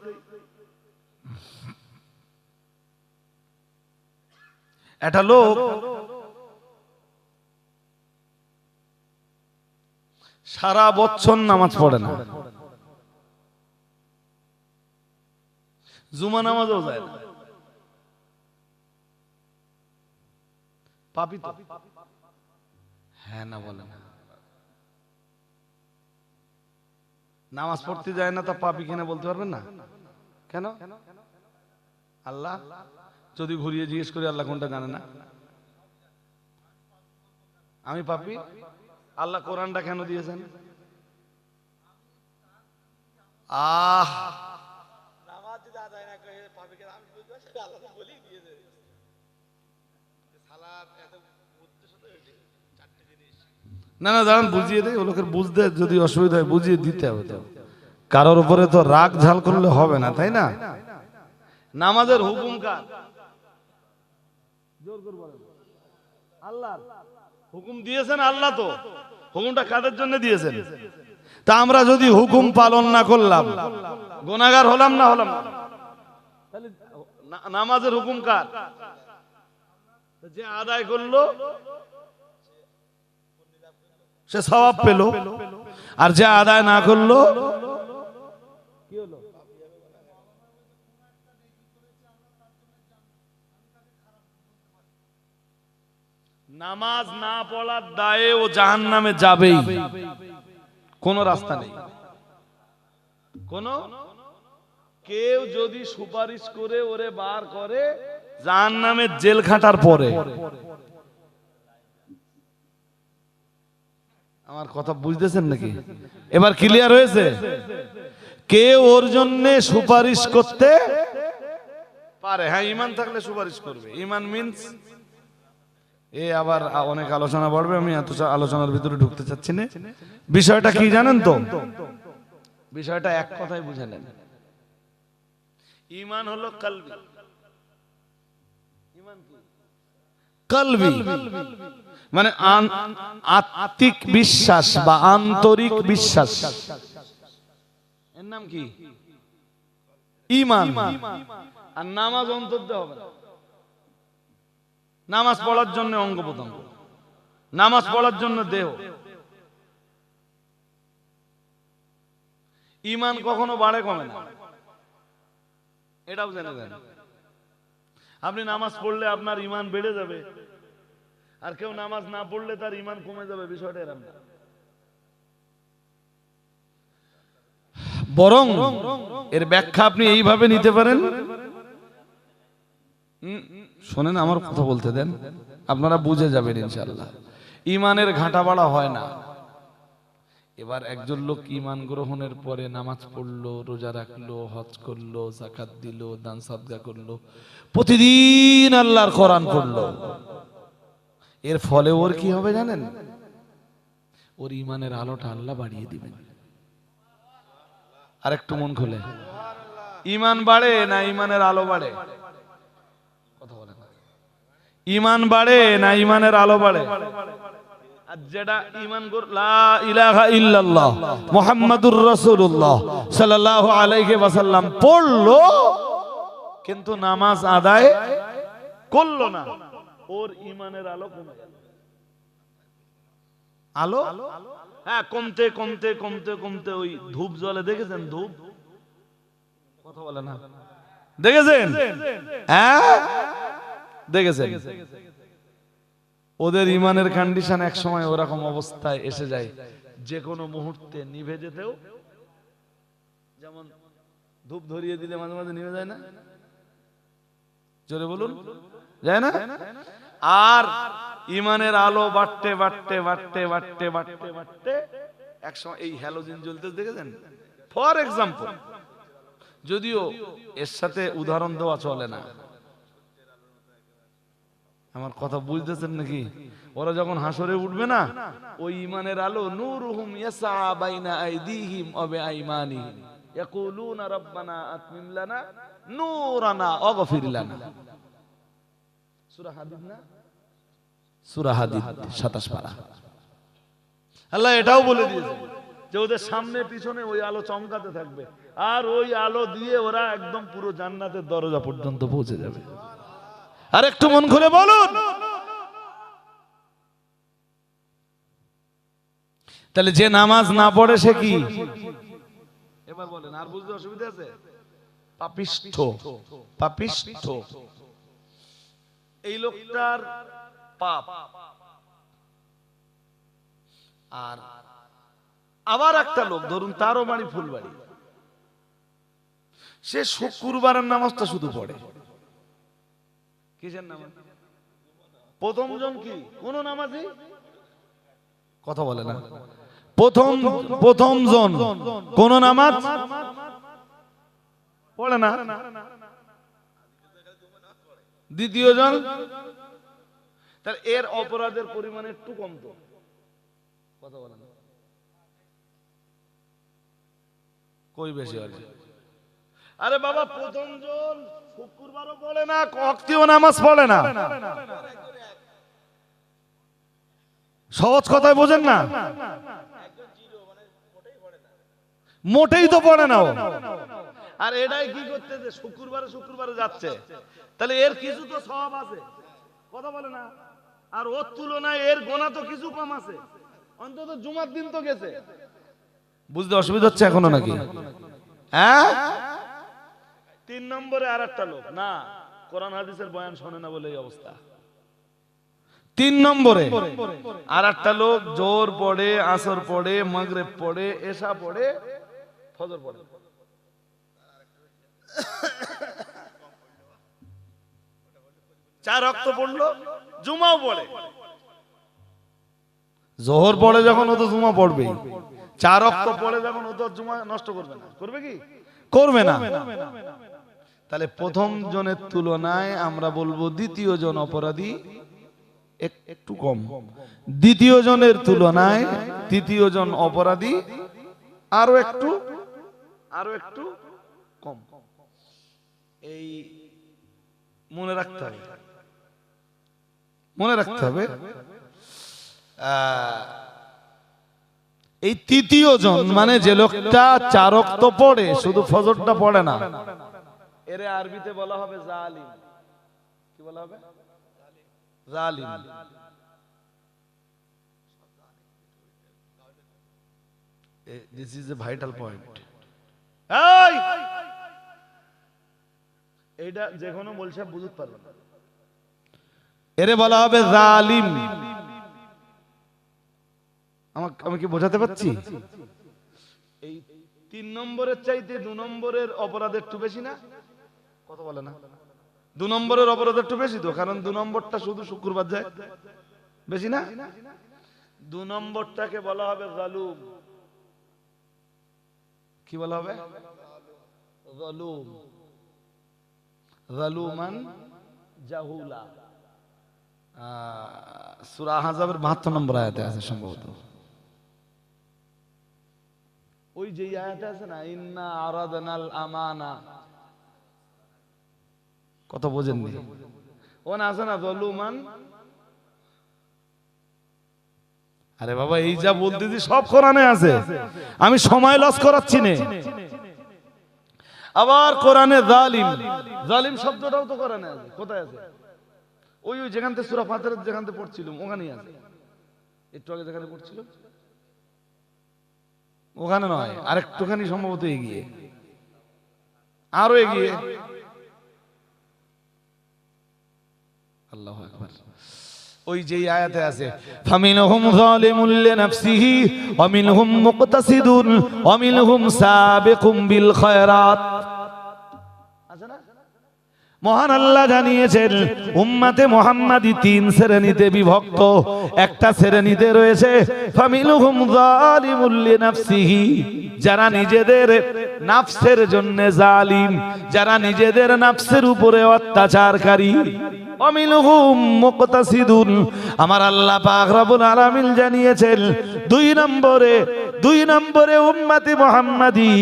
একটা লোক সারা বছর নামাজ পড়ে না, জুমা নামাজও যায় না, পাপী তো? হ্যাঁ না বলে না? নামাজ পড়তে যায় না তা পাপী কিনা বলতে পারবেন না? কেন? আল্লাহ যদি ঘুরিয়ে জিজ্ঞেস করি, আল্লাহ কোনটা জানে না? আমি পাপী। আল্লাহ কোরআনটা কেন দিয়েছেন? না না দাঁড়ান, বুঝিয়ে দেয়। ও লোকের বুঝতে যদি অসুবিধা হয় বুঝিয়ে দিতে হবে তো। কারোর উপরে তো রাগ ঝাল করলে হবে না, তাই না? নামাজের হুকুম কার? জোর করে বলেন। আল্লাহ হুকুম দিয়েছেন। আল্লাহ তো হুকুমটা কাদের জন্য দিয়েছেন? তা আমরা যদি হুকুম পালন না করলাম গুনাহগার হলাম না হলাম না? তাহলে নামাজের হুকুম কার? যে আদায় করলো সে সওয়াব পেল, আর যে আদায় না করলো কি হলো? নামাজ না পড়ার দায়ে ও জাহান্নামে যাবেই, কোনো রাস্তা নেই। কোন কেউ যদি সুপারিশ করে ওরে বার করে জাহান্নামের জেল খাটার পরে, আমার কথা বুঝতেছেন নাকি? এবার ক্লিয়ার হয়েছে? কেউ ওর জন্য সুপারিশ করতে পারে, হ্যাঁ ঈমান থাকলে সুপারিশ করবে। ঈমান মিন্স আবার অনেক আলোচনা বাড়বে, আমি এত আলোচনার ভিতরে ঢুকতে চাচ্ছি না। বিষয়টা কি জানেন তো? বিষয়টা এক কথায় বুঝে নেন। ঈমান হলো কলবি। ঈমান কি? কলবি মানে আত্মিক বিশ্বাস বা আন্তরিক বিশ্বাস, এর নাম কি? ঈমান। আর নামাজ অন্তর দিয়ে হবে না। নামাজ পড়ার জন্য অঙ্গ প্রত্যঙ্গ, নামাজ পড়ার জন্য দেহ। ঈমান কখনো বাড়ে কমে না, এটাও জেনে নেন। আপনি নামাজ পড়লে আপনার ঈমান বেড়ে যাবে, আর কেউ নামাজ না পড়লে তার ঈমান কমে যাবে, বিষয়টা এরকম না। বরং এর ব্যাখ্যা আপনি এইভাবে নিতে পারেন। শোনেন, আমার কথা বলতে দেন, আপনারা বুঝে যাবেন ইনশাআল্লাহ। ঈমানের ঘাটা বাড়া হয় না। এবার একজন লোক ঈমান গ্রহণের পরে নামাজ পড়লো, রোজা রাখলো, হজ করলো, যাকাত দিল, দান সাদকা করলো, প্রতিদিন আল্লাহর কোরআন পড়লো, এর ফলে ওর কি হবে জানেন? ওর ঈমানের আলোটা আল্লাহ বাড়িয়ে দিবেন। আর একটু মন খুলে, ঈমান বাড়ে না ঈমানের আলো বাড়ে? কথা বলে না। ঈমান বাড়ে না ঈমানের আলো বাড়ে? আর যেটা ঈমান লা ইলাহা ইল্লাল্লাহ মুহাম্মাদুর রাসূলুল্লাহ সাল্লাল্লাহু আলাইহি ওয়াসাল্লাম পড়লো কিন্তু নামাজ আদায় করলো না, ওর ঈমানের আলো কমে গেল। আলো হ্যাঁ কমতে কমতে কমতে কমতে ওই ধূপ জ্বলে, দেখেছেন ধূপ? কথা বলে না, দেখেছেন? হ্যাঁ দেখেছেন? ওদের ঈমানের কন্ডিশন এক সময় ওরকম অবস্থায় এসে যায়, যে কোনো মুহূর্তে নিভে যেতেও, যেমন ধূপ ধরিয়ে দিলে মাঝে মাঝে নিভে যায় না? জোরে বলুন, যায় না? আর ঈমানের আলো বাড়তে বাড়তে বাড়তে বাড়তে বাড়তে বাড়তে এক সময় এই হ্যালোজিন জ্বলতে দেখেছেন? ফর এক্সাম্পল, যদিও এর সাথে উদাহরণ দেওয়া চলে না। আমার কথা বুঝতেছেন নাকি? ওরা যখন হাসরে উঠবে না, ওই ঈমানের আলো নূরুহুম ইয়াসআ বাইনা আইদিহিম ওয়া বিআইমানিহিম ইয়াকুলুনা রাব্বানা আতমিম লানা নূরানা ওয়াগফির লানা। সূরা হাদিদ না? সূরা হাদিদ 27 পারা। আল্লাহ এটাও বলে দিয়েছে যে ওদের সামনে পিছনে ওই আলো চমকাতে থাকবে, আর ওই আলো দিয়ে ওরা একদম পুরো জান্নাতের দরজা পর্যন্ত পৌঁছে যাবে। আর একটু মন খুলে বলুন, তাহলে যে নামাজ না পড়ে সে কি? এবার বলেন, আর বুঝতে অসুবিধা আছে? পাপিষ্ঠ। পাপিষ্ঠ এই লোকটার পাপ। আর আবার একটা লোক ধরুন, তারও বাড়ি ফুলবাড়ি, সে শুক্রবারের নামাজটা শুধু পড়ে। কিসের নামাজ? প্রথম জন কি কোন নামাজি? কথা বলে না। প্রথম জন কোন নামাজ পড়ে না। দ্বিতীয় জন, তাহলে এর অপরাধের পরিমাণ একটু কম তো? কথা বলে না। কই বেশি আছে? আরে বাবা, প্রথম জন শুক্রবারও পড়ে না, ওয়াক্তেও নামাজ পড়ে না। সহজ কথায় বোঝেন না? মোটেই তো পড়ে না ও। আর এটাই কি করতেছে, শুক্রবারে শুক্রবারে যাচ্ছে, তাহলে এর কিছু তো সওয়াব আছে, কথা বলে না? আর ওর তুলনায় এর গোনা তো কিছু কম আছে, অন্তত জুমার দিন তো গেছে। বুঝতে অসুবিধা হচ্ছে এখনো নাকি? হ্যাঁ, 3 নম্বরে আর একটা লোক না, কোরআন হাদিসের বয়ান শোনে না বলে এই অবস্থা। 3 নম্বরে আর একটা লোক জোহর পড়ে, আসর পড়ে, মাগরিব পড়ে, এশা পড়ে, ফজর পড়ে, চার ওয়াক্ত পড়লো, জুমাও পড়ে। জোহর পড়ে যখন ও তো জুমা পড়বেই, চার ওয়াক্ত পড়ে যখন ও তো জুমা নষ্ট করবে না, করবে কি? করবে না। তাহলে প্রথম জনের তুলনায় আমরা বলবো দ্বিতীয় জন অপরাধী একটু কম, দ্বিতীয় জনের তুলনায় তৃতীয় জন অপরাধী আরো একটু কম। এই মনে রাখতে হবে, মনে রাখতে হবে। এই তৃতীয় জন মানে যে লোকটা চার ওয়াক্ত পড়ে, শুধু ফজরটা পড়ে না, এর আরবিতে বলা হবে জালিম। কি বলা হবে? জালিম। This is a vital point. এইটা যে কোনো বলছে বুঝতে পারবে না, এরে বলা হবে জালিম। আমি কি বোঝাতে পারছি? এই 3 নম্বরের চাইতে 2 নম্বরের অপরাধ একটু বেশি না, কথা বলে না? 2 নম্বরের অপরাধ একটু বেশি তো, কারণ 2 নম্বরটা শুধু শুক্রবার যায়, বেশি না? 2 নম্বরটাকে বলা হবে জালুম। কি বলা হবে? জালুম। জালুমান জাহুলা। সূরা আহজাবের 72 নম্বর আয়াতে আছে সম্ভবত। ওই যে আয়াতে আছে না, ইন্না আরাদনাল আমানা, কত বোঝেননি? ও না আছে না জালুমান। আরে বাবা, এই যা বলতেছি সব কোরআনে আছে, আমি সময় লস করাচ্ছি না। আবার কোরআনে জালিম, জালিম শব্দটাও তো কোরআনে আছে। কোথায় আছে? ওই যেখান থেকে সূরা ফাতির যেখান থেকে পড়ছিলাম ওখানেই আছে। একটু আগে যেখানে পড়ছিলাম ওখানে নয়, আরেকটুখানি সম্ভবত এগিয়ে, আরো এগিয়ে। আল্লাহু আকবার। ওই যে আয়াতে আছে, ফামিনহুম যালিমুল লিনাফসিহি ওয়া মিনহুম মুকতাসিদুন ওয়া মিনহুম সাবিকুম বিল খায়রাত। আছে না? মহান আল্লাহ জানিয়েছেন উম্মতে মুহাম্মাদি 3 শ্রেণীতে বিভক্ত। একটা শ্রেণীতে রয়েছে ফামিনহুম যালিমুল লিনাফসিহি, যারা নিজেদের নাফসের জন্য জালিম, যারা নিজেদের নাফসের উপরে অত্যাচারকারী। অমিনহুম মুকতাসিদুন, আমার আল্লাহ পাক রব্বুল আলামিন জানিয়েছেন 2 নম্বরে উম্মতি মুহাম্মাদি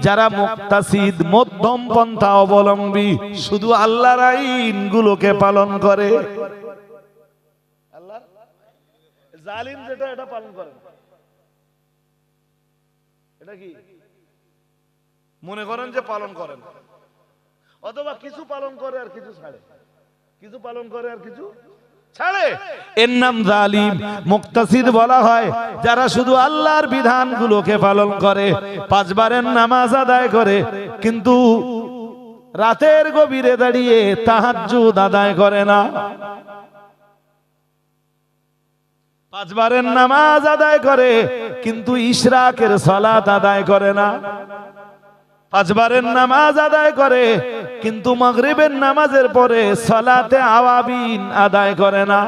যারা মুকতাসিদ, মধ্যম পন্থা অবলম্বী, শুধু আল্লাহর আইনগুলোকে পালন করে। আল্লাহ জালিম যেটা এটা পালন করে, এটা কি মনে করেন যে পালন করেন, অথবা কিছু পালন করে আর কিছু ছাড়ে, কিছু পালন করে আর কিছু ছাড়ে, এর নাম জালিম। মুকতাসিদ বলা হয় যারা শুধু আল্লাহর বিধানগুলোকে পালন করে, 5 বারের নামাজ আদায় করে, কিন্তু রাতের গভীরে দাঁড়িয়ে তাহাজ্জুদ আদায় করে না। 5 বারের নামাজ আদায় করে, কিন্তু ইশরাকের সালাত আদায় করে না। 5 বারের নামাজ আদায় করে, কিন্তু মাগরিবের নামাজের পরে সালাতে আওয়াবিন আদায় করে না।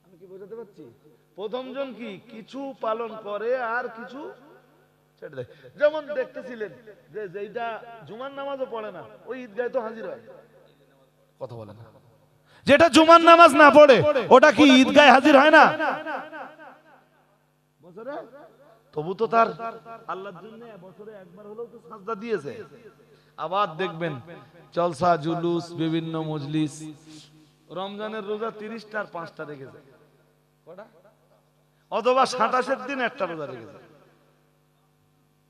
আমি কি বোঝাতে পারছি? প্রথম জন কি কিছু পালন করে আর কিছু ছেড়ে দেয়। যেমন দেখতেছিলেন যে যেটা জুমার নামাজও পড়ে না, ওই ঈদগাহে তো হাজির হয়, কথা বলে না। যেটা জুমার নামাজ না পড়ে ওটা কি ঈদগাহে হাজির হয় না? বছরে তবু তো তার আল্লাহর জন্য বছরে একবার হলেও তো সাজদা দিয়েছে। আবার দেখবেন জলসা জুলুস, বিভিন্ন মজলিস, রমজানের রোজা 30টা আর 5টা রেখেছে, কটা? অথবা 27-এর দিন একটা রোজা রেখেছে।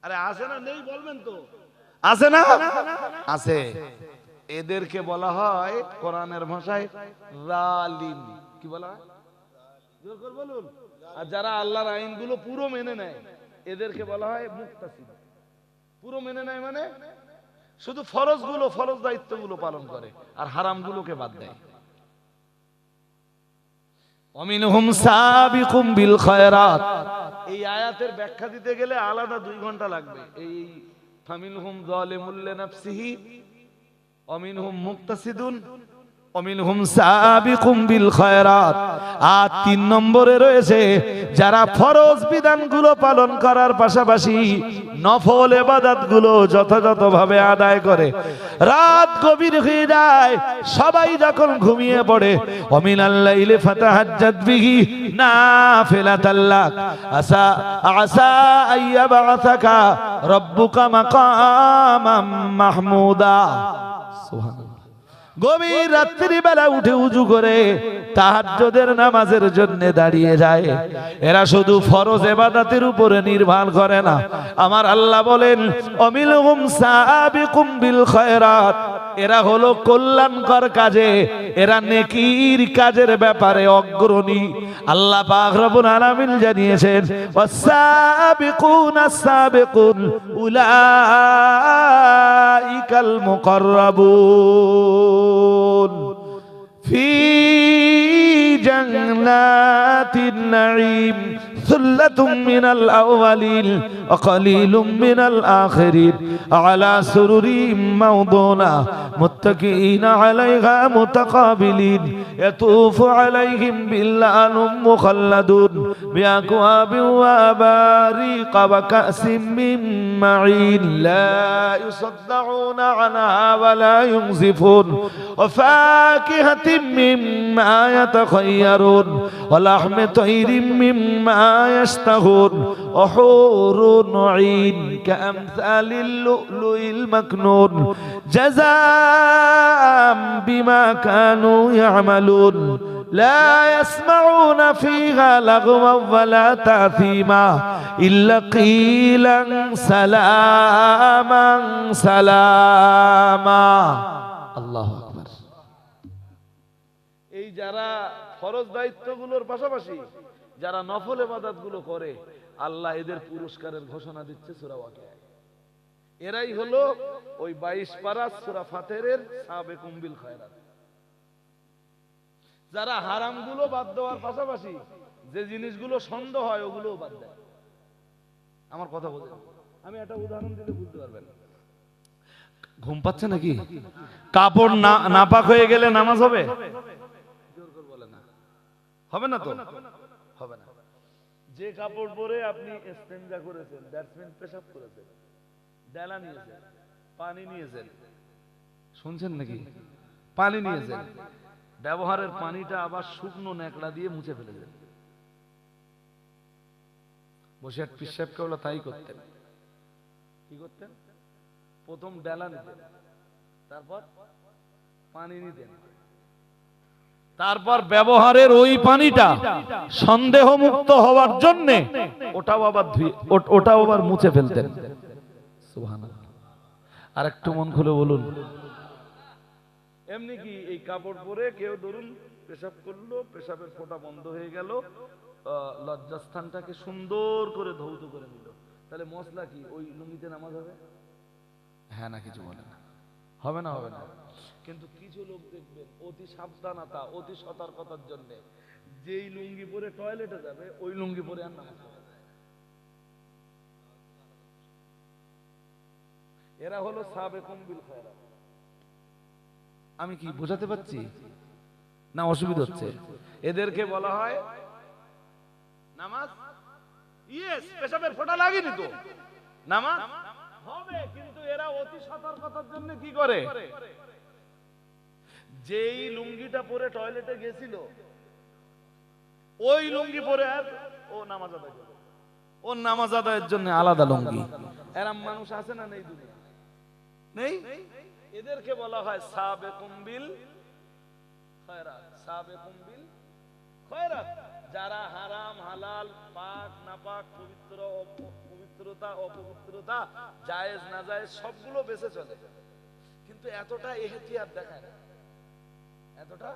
আরে আছে না নেই বলবেন তো? আছে না? আছে। এদেরকে বলা হয় কোরআনের ভাষায় জালিম। কি বলা হয়? জোর করে বলুন। আর যারা আল্লাহর আইনগুলো পুরো মেনে নেয় এদেরকে বলা হয় মুক্তাসিব। পুরো মেনে নেয় মানে শুধু ফরজগুলো, ফরজ দায়িত্বগুলো পালন করে আর হারামগুলোকে বাদ দেয়। অমিনহুম সাবিকুম বিল খায়রাত। এই আয়াতের ব্যাখ্যা দিতে গেলে আলাদা 2 ঘন্টা লাগবে। এই ফামিনহুম যালিমুল লিনাফসিহি অমিনহুম মুক্তাসিদুন অমিনহুম সাবিকুম বিল খায়রাত। আর 3 নম্বরে রয়েছে যারা ফরজ বিধানগুলো পালন করার পাশাপাশি নফল ইবাদতগুলো যথাযথভাবে আদায় করে। রাত গভীর হয়ে যায়, সবাই যখন ঘুমিয়ে পড়ে, ওয়ামিনাল লাইলি ফাতাহাজ্জাদ বিহি নাফিলাতাল লাক আসা আসা আইয়াবাসাকা রাব্বুকা মাকামাম মাহমুদা। সুবহানাল্লাহ। গভীর রাত্রি বেলা উঠে উজু করে তাহাজ্জুদের নামাজের জন্য দাঁড়িয়ে যায়। এরা শুধু ফরজ ইবাদতের উপরে নির্ভর করে না। আমার আল্লাহ বলেন অমিলহুম সাবিকুম বিল খায়রাত। এরা হলো কল্যাণকর কাজে, এরা নেকির কাজের ব্যাপারে অগ্রণী। আল্লাহ পাক রব্বুল আলামিন জানিয়েছেন ওয়াস-সাবিকুনাস সাবিকুন উলাইকাল মুকাররাবুন ফি জান্নাতিন নাঈম সুল্লাতুম মিনাল আউয়ালিন ওয়া কালিলুম মিনাল আখিরিন আলা সুরুরিম মাওদুনা মুত্তাকিইনা আলাইহা মুতাকাবিলিন ইয়াতুফু আলাইহিম বিল্লালুম মুখাল্লাদুন বিআকওয়াবিন ওয়া আবারিক ওয়া কাসিম মিন মাঈন লা ইউসাদ্দাউনা আনহা ওয়া লা ইউনজিফুন ওয়া ফাকিহাতিন মিম্মা ইয়াতাখায়্যারুন ওয়া লাহমি তায়রিন মিম্মা يشتهون وحور عين كأمثال اللؤلؤ المكنون جزاء بما كانوا يعملون لا يسمعون فيها لغوا ولا تأثيما إلا قيلا سلاما سلاما الله أكبر। এই যারা ফরজ দায়িত্বগুলোর পাশাপাশি যারা নফল ইবাদতগুলো করে আল্লাহ এদের পুরস্কারের ঘোষণা দিচ্ছে সূরা ওয়াকিয়া। এরাই হলো ওই 22 পারা সূরা ফাতিরের সাবিকুম বিল খায়রাত। যারা হারামগুলো বাদ দেওয়ার পাশাপাশি যে জিনিসগুলো সন্দেহ হয় ওগুলোও বাদ দেয়। আমার কথা বুঝেন? আমি একটা উদাহরণ দিলে বুঝতে পারবেন। ঘুম পাচ্ছে নাকি? কাপড় নাপাক হয়ে গেলে নামাজ হবে? জোর করে বলে না, হবে না তো? হবে না। যে কাপড় পরে আপনি ইস্তেঞ্জা করেছেন, ব্যাটসম্যান পেশাব করেছেন, ডেলা নিয়েছেন, পানি নিয়েছেন, শুনছেন নাকি? পানি নিয়েছেন, ব্যবহারের পানিটা আবার শুকনো ন্যাকড়া দিয়ে মুছে ফেলেছেন। বসে পেশাব কেবল তাই করতেন। কি করতেন? প্রথম ডেলা নিতেন, তারপর পানি নিতেন, তারপর ব্যবহারের ওই পানিটা সন্দেহ মুক্ত হওয়ার জন্য ওটাও আবার মুছে ফেলতেন। সুবহানাল্লাহ। আর একটু মন খুলে বলুন, এমনি কি এই কাপড় পরে কেউ ধরুন পেশাব করলো, পেশাবের ফোঁটা বন্ধ হয়ে গেল, লজ্জাস্থানটাকে সুন্দর করে ধৌত করে নিল, তাহলে মশলা কি ওই লুঙ্গিতে নামাজ হবে? হ্যাঁ না কিছু বলে না, হবে না? হবে না। কিন্তু কিছু লোক দেখবেন অতি সাবধানতা, অতি সতর্কতার জন্য যেই লুঙ্গি পরে টয়লেটে যাবে ওই লুঙ্গি পরে আর নামাজ পড়ে। এরা হলো সাবিকুম বিল খায়রাত। আমি কি বোঝাতে পারছি না অসুবিধা হচ্ছে? এদেরকে বলা হয় নামাজ। ইয়েস, পেশাবের ফোঁটা লাগেনি তো, নামাজ হবে। কিন্তু এরা অতি সতর্কতার জন্য কি করে? যেই লুঙ্গিটা পরে টয়লেটে গেছিল ওই লুঙ্গি পরে আর ও নামাজ আদায় করে। ও নামাজ আদায়ের জন্য আলাদা লুঙ্গি। এরম মানুষ আছে না নেই? দুনিয়া নেই? এদেরকে বলা হয় সাবিকুম বিল খায়রাত। সাবিকুম বিল খায়রাত। যারা হারাম হালাল পাক নাপাক পবিত্র পবিত্রতা অপবিত্রতা জায়েজ না জায়েজ সবগুলো বেঁচে চলে, কিন্তু এতটা ইহতিয়াত দেখায় না, এতটা।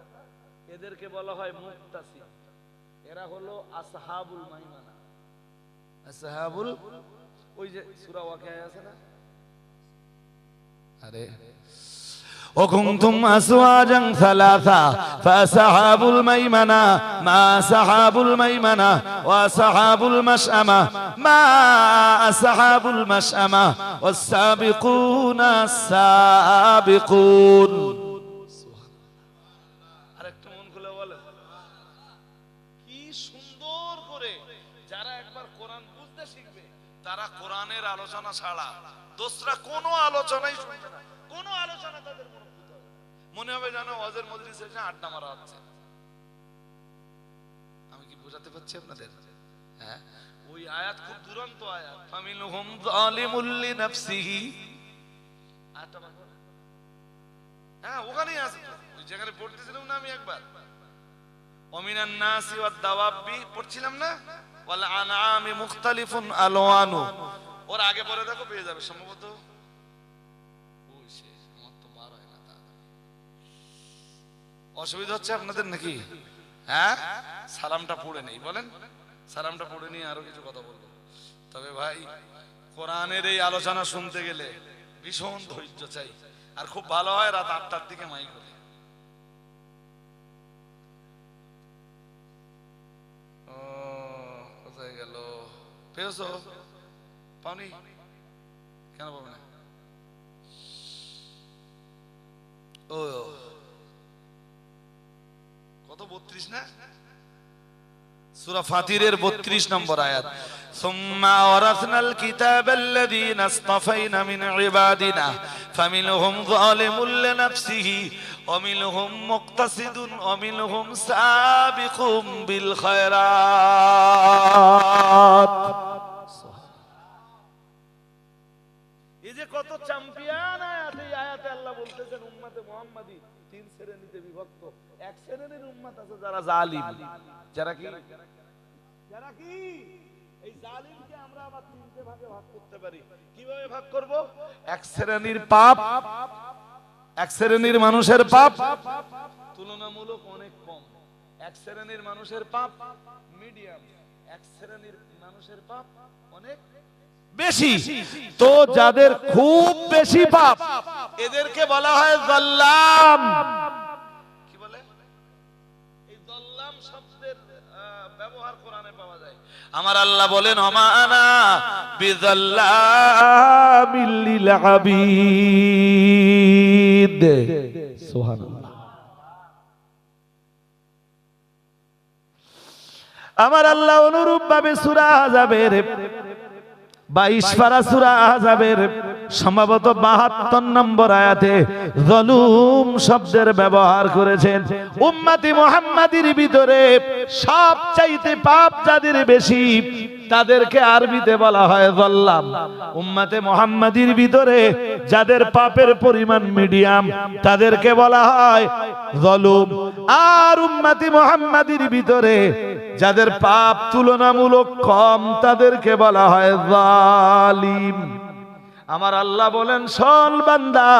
এদেরকে বলা হয় মুক্তাসিম। এরা হলো আসহাবুল মাইমানা। আসহাবুল, ওই যে সূরা ওয়াকিয়া আছে না, আরে وكنتم أزواجا ثلاثا فأصحاب الميمنة ما أصحاب الميمنة وأصحاب المشأمة ما أصحاب المشأمة والسابقون السابقون। আরেকটু মন খুলে বলেন, কি সুন্দর করে যারা একবার কোরআন বুঝতে শিখবে তারা কোরআনের আলোচনা ছাড়া দোসরা কোনো আলোচনাই শুনবে না, কোনো আলোচনা তাদের মনে হবে জানো ওয়াজের মজলিসে এসে আড্ডা মারা হচ্ছে। আমি কি বোঝাতে পারছি আপনাদের? হ্যাঁ, ওই আয়াত খুব দুরন্ত আয়াত, ফামিনহুম যালিমুল লিনাফসিহি। আয়াতটা বলো, হ্যাঁ ওখানেই আছে, ওই জায়গায় পড়তেছিলাম না আমি একবার, ওয়ামিনান নাসি ওয়াদ দাওয়াবি পড়ছিলাম না, ওয়াল আনআমি মুখতালিফুন আলওয়ানু। ওর আগে পরে দেখো পেয়ে যাবে সম্ভবত। অসুবিধা হচ্ছে আপনাদের নাকি? হ্যাঁ, সালামটা পড়ে নেই, বলেন সালামটা পড়ে নিয়ে আরো কিছু কথা বলবো। তবে ভাই কোরআনের এই আলোচনা শুনতে গেলে ভীষণ ধৈর্য চাই, আর খুব ভালো হয় রাত 8টার দিকে মাইক হলে। কোথায় গেল? পেয়েছো? পাওনি? কেন পাবে না? ও কত 32 না? সূরা ফাতিরের 32 নম্বর আয়াত, সুম্মা ওয়ারাসনাল কিতাবাল্লাযীনা ইসতাফাইনা মিন ইবাদিনা ফামিনহুম যালিমুল লিনাফসিহি ওয়া মিনহুম মুকতাসিদুন ওয়া মিনহুম সাবিকুম বিল খায়রাত। এই যে কত চ্যাম্পিয়ন আয়াত, এই আয়াতে আল্লাহ বলতেছেন উম্মতে মুহাম্মাদি 3 শ্রেণীতে বিভক্ত। এক শ্রেণীর উম্মত আছে যারা জালিম, যারা কি এই জালিমকে আমরা আবার তিনটে ভাগে ভাগ করতে পারি। কিভাবে ভাগ করব? এক শ্রেণীর পাপ, এক শ্রেণীর মানুষের পাপ তুলনামূলক অনেক কম, এক শ্রেণীর মানুষের পাপ মিডিয়াম, এক শ্রেণীর মানুষের পাপ অনেক বেশি। তো যাদের খুব বেশি পাপ এদেরকে বলা হয় যাল্লাম। কি বলে? এই যাল্লাম শব্দের ব্যবহার কোরআনে পাওয়া যায়। আমার আল্লাহ বলেন ওমা আনা বিযাল্লামিল লিল আবিদ। সুবহানাল্লাহ। আমার আল্লাহ অনুরূপ ভাবে সূরা আহজাবের 22 পারা সূরা আহজাবের সম্ভবত 72 নম্বর আয়াতে যালুম শব্দের ব্যবহার করেছেন। উম্মতি মুহাম্মাদির ভিতরে সবচাইতে পাপ যাদের বেশি তাদেরকে আরবিতে বলা হয় যাল্লাম। উম্মতে মুহাম্মাদির ভিতরে যাদের পাপের পরিমাণ মিডিয়াম তাদেরকে বলা হয় যালুম। আর উম্মতি মুহাম্মাদির ভিতরে যাদের পাপ তুলনামূলক কম তাদেরকে বলা হয় জালিম। আমার আল্লাহ বলেন শোন বান্দা,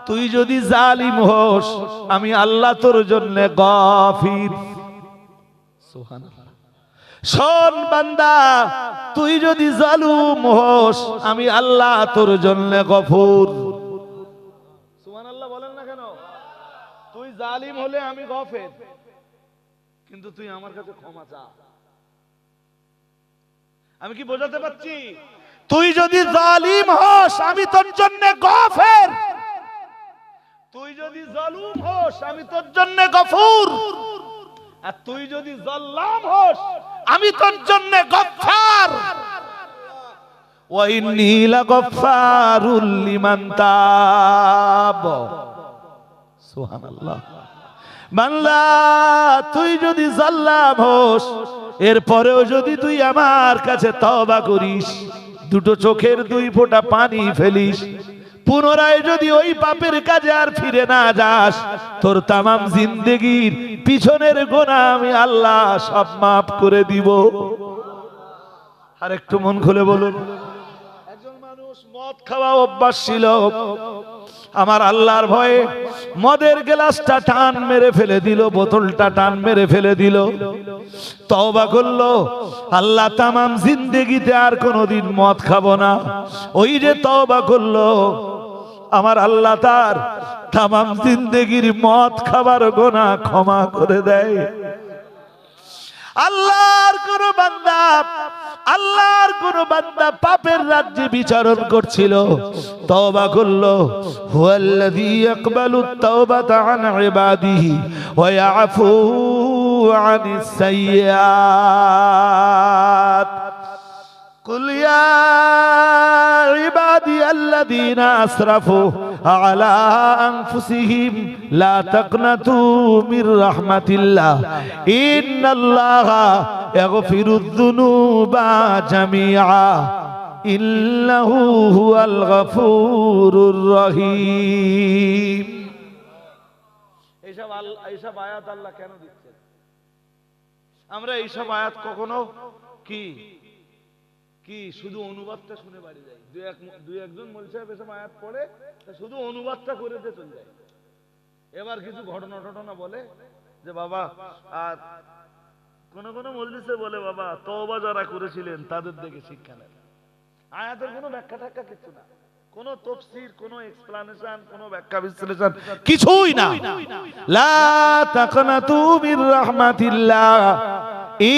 তুই যদি জালিম হোস আমি আল্লাহ তোর জন্য গফির। সুবহানাল্লাহ। শোন বান্দা, তুই যদি জালুম হোস আমি আল্লাহ তোর জন্য গফুর। সুবহানাল্লাহ বলেন না কেন? তুই জালিম হলে আমি গফের, কিন্তু তুই আমার কাছে ক্ষমা চা। আমি কি বোঝাতে পারছি? তুই যদি জালিম হোস আমি তোর জন্য গফের, তুই যদি জালুম হোস আমি তোর জন্য গফুর, আর তুই যদি জাল্লাম হোস আমি তোর জন্য গফফার। ওয়া ইন্নী লাগফফারুল লিমান তাব। সুবহানাল্লাহ। বান্দা তুই যদি জাল্লাম হোস এরপরেও যদি তুই আমার কাছে তওবা করিস, দুটো চোখের 2 ফোঁটা পানি ফেলিস, পুনরায় যদি ওই পাপের কাজে আর ফিরে না যাস, তোর তামাম জিন্দেগির পিছনের গুনাহ আমি আল্লাহ সব মাফ করে দিব। আর একটু মন খুলে বলুন, একজন মানুষ মদ খাওয়া অভ্যাস ছিল, আমার আল্লাহর ভয়ে মদের গ্লাসটা টান মেরে ফেলে দিল, বোতলটা টান মেরে ফেলে দিল, তওবা করলো, আল্লাহ তামাম জিন্দেগিতে আর কোনোদিন মদ খাবো না। ওই যে তওবা করলো, আমার আল্লাহ তার তামাম জিন্দেগির মদ খাবার গুনাহ ক্ষমা করে দেয়। আল্লাহর কোন বান্দা পাপের রাজ্যে বিচরণ করছিল, তওবা করলো, হুয়াল্লাযী ইয়াকবালুত তাওবাতা আন ইবাদিহি ওয়া ইয়াফু আনিস সাইয়্যাত। কুল ইয়া ইবাদিয়াল্লাযীনা আসরাফু আলা আনফুসিহিম লা তাকনাতু মির রাহমাতিল্লাহ ইন্নাল্লাহা ইয়াগফিরুয যুনুবা জামিআ ইন্নাহু হুয়াল গফুরুর রহিম। এইসব আয়াত আল্লাহ কেন দিচ্ছেন? আমরা এইসব আয়াত কখনো কি শুধু অনুবাদটা শুনে বাড়ি যাই, দুই একজন মৌলভী সাহেব এসব আয়াত পড়ে শুধু অনুবাদটা করে দিয়ে চলে যায়। এবার কিছু ঘটনা বলে যে বাবা, আর কোন মজলিসে বলে বাবা তওবা যারা করেছিলেন তাদের দেখে শিক্ষা নেন। আয়াতের কোনো ব্যাখ্যা টাখ্যা কিছু না, কোন তাফসীর, কোন এক্সপ্লানেশন, কোন ব্যাখ্যা বিশ্লেষণ কিছুই না। লা তাকনাতু মির রাহমাতিল্লাহ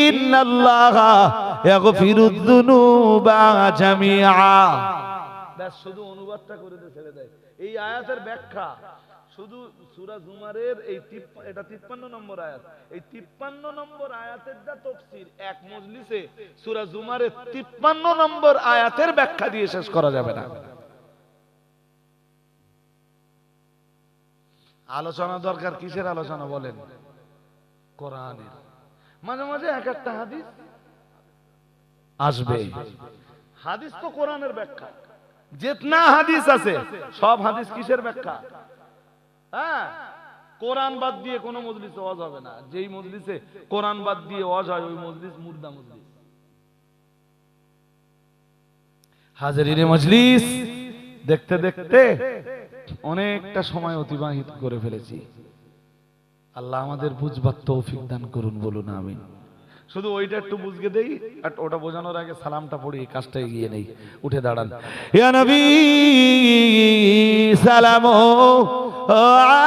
ইন্নাল্লাহা ইয়াগফিরুয যুনুবা জামিআ। ব্যাস শুধু অনুবাদটা করে দিয়ে ছেড়ে দেয়। এই আয়াতের ব্যাখ্যা শুধু সূরা জুমারের এটা 53 নম্বর আয়াত, এই 53 নম্বর আয়াতের যা তাফসীর এক মজলিসে সূরা জুমারের 53 নম্বর আয়াতের ব্যাখ্যা দিয়ে শেষ করা যাবে না। আলোচনা দরকার, কিসের আলোচনা বলেন? কোরআনের। মাঝে মাঝে এক একটা হাদিস আসবে, হাদিস তো কোরআনের ব্যাখ্যা। যেতনা হাদিস আছে সব হাদিস কিসের ব্যাখ্যা? হ্যাঁ, কোরআন বাদ দিয়ে কোনো মজলিসে ওয়াজ হবে না। যেই মজলিসে কোরআন বাদ দিয়ে ওয়াজ হয় ওই মজলিস মুর্দা মজলিস। হাজিরিনে মজলিস দেখতে দেখতে অনেকটা সময় অতিবাহিত করে ফেলেছি। আল্লাহ আমাদের বুঝবার তৌফিক দান করুন, বলুন আমিন। শুধু ওইটা একটু বুঝকে দেই, আর ওটা বোঝানোর আগে সালামটা পড়ি, কাজটা এগিয়ে নেই। উঠে দাঁড়ান। ইয়া নবী সালামু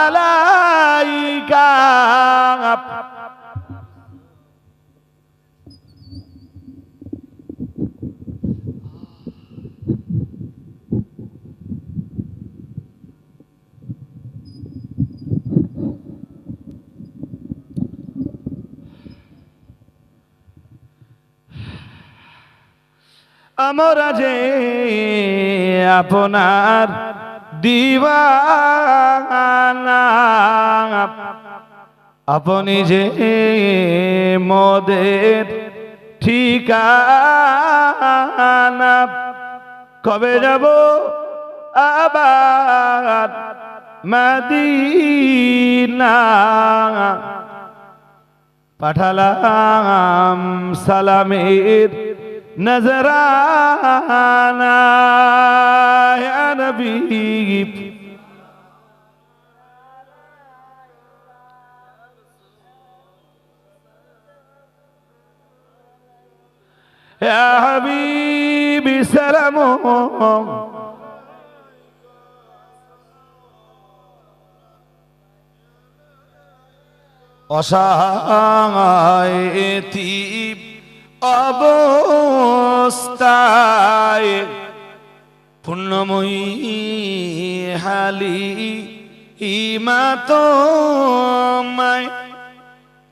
আলাইকা। আমরা যে আপনার দিওয়ানা, আপনি যে মোদের ঠিকানা, কবে যাব আবার মদিনা, পাঠালাম সালামের নজরানা ইয়া নবী। ইয়া হাবিবি সালামু অসহায় এতিম অবস্থায় পূর্ণময়ী হালি ইমাতমায়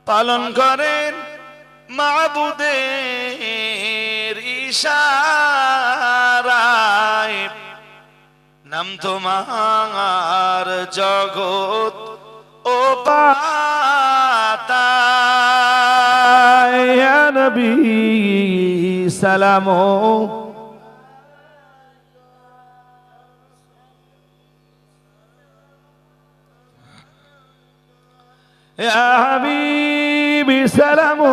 পালন করেন মাবুদের ইশারায়। নাম তোমার জগৎ ও পাতায় ইয়া নবী সালামু। ইয়া হাবিবি সালামু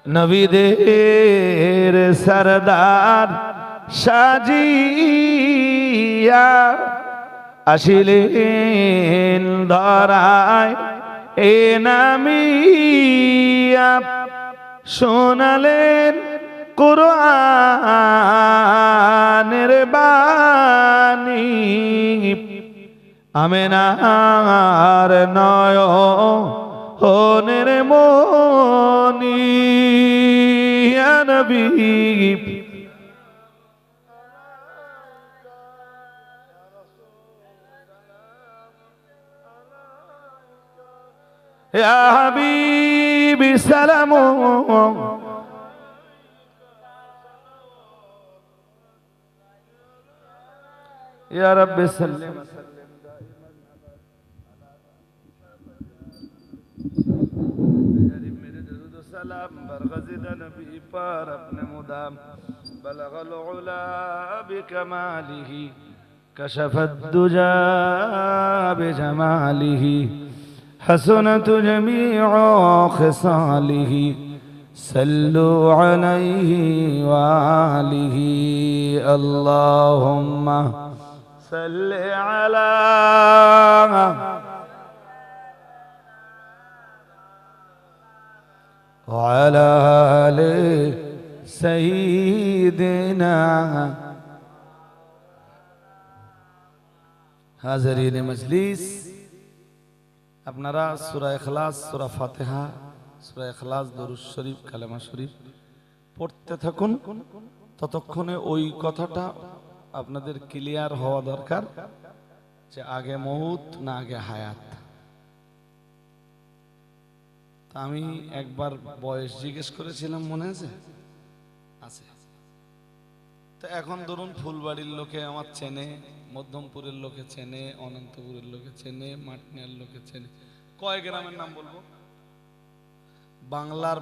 নবীদের সরদার সাজিয়া আসিলেন ধরায় এ নামিয়া শোনালেন কুরআনের বাণী আমেনার নয়নের মনি ইয়া নবী ইয়া হাবিবি সালামু ইয়া রাব্বি সাল্লিম سلام برغزد نبی پر اپنے مدام بلغ العلا بکماله كشف الدجى بجماله حسنت جميع خصاله صلوا عليه وآله اللهم صل على وعلى آل سيدنا হাজারিন মজলিস আপনারা সূরা ইখলাস সূরা ফাতিহা সূরা ইখলাস দরুদ শরীফ কালেমা শরীফ পড়তে থাকুন ততক্ষণে ওই কথাটা আপনাদের ক্লিয়ার হওয়া দরকার যে আগে মউত না আগে হায়াত। আমি একবার বয়স জিজ্ঞেস করেছিলাম মনে আছে? তো এখন ধরুন ফুলবাড়ির লোকে আমার চেনে, মধ্যমপুরের লোকে চেনে, অনন্তপুরের লোকে চেনে, মাটনিয়ার লোকে চেনে। কয় গ্রামের নাম বলবো? বাংলার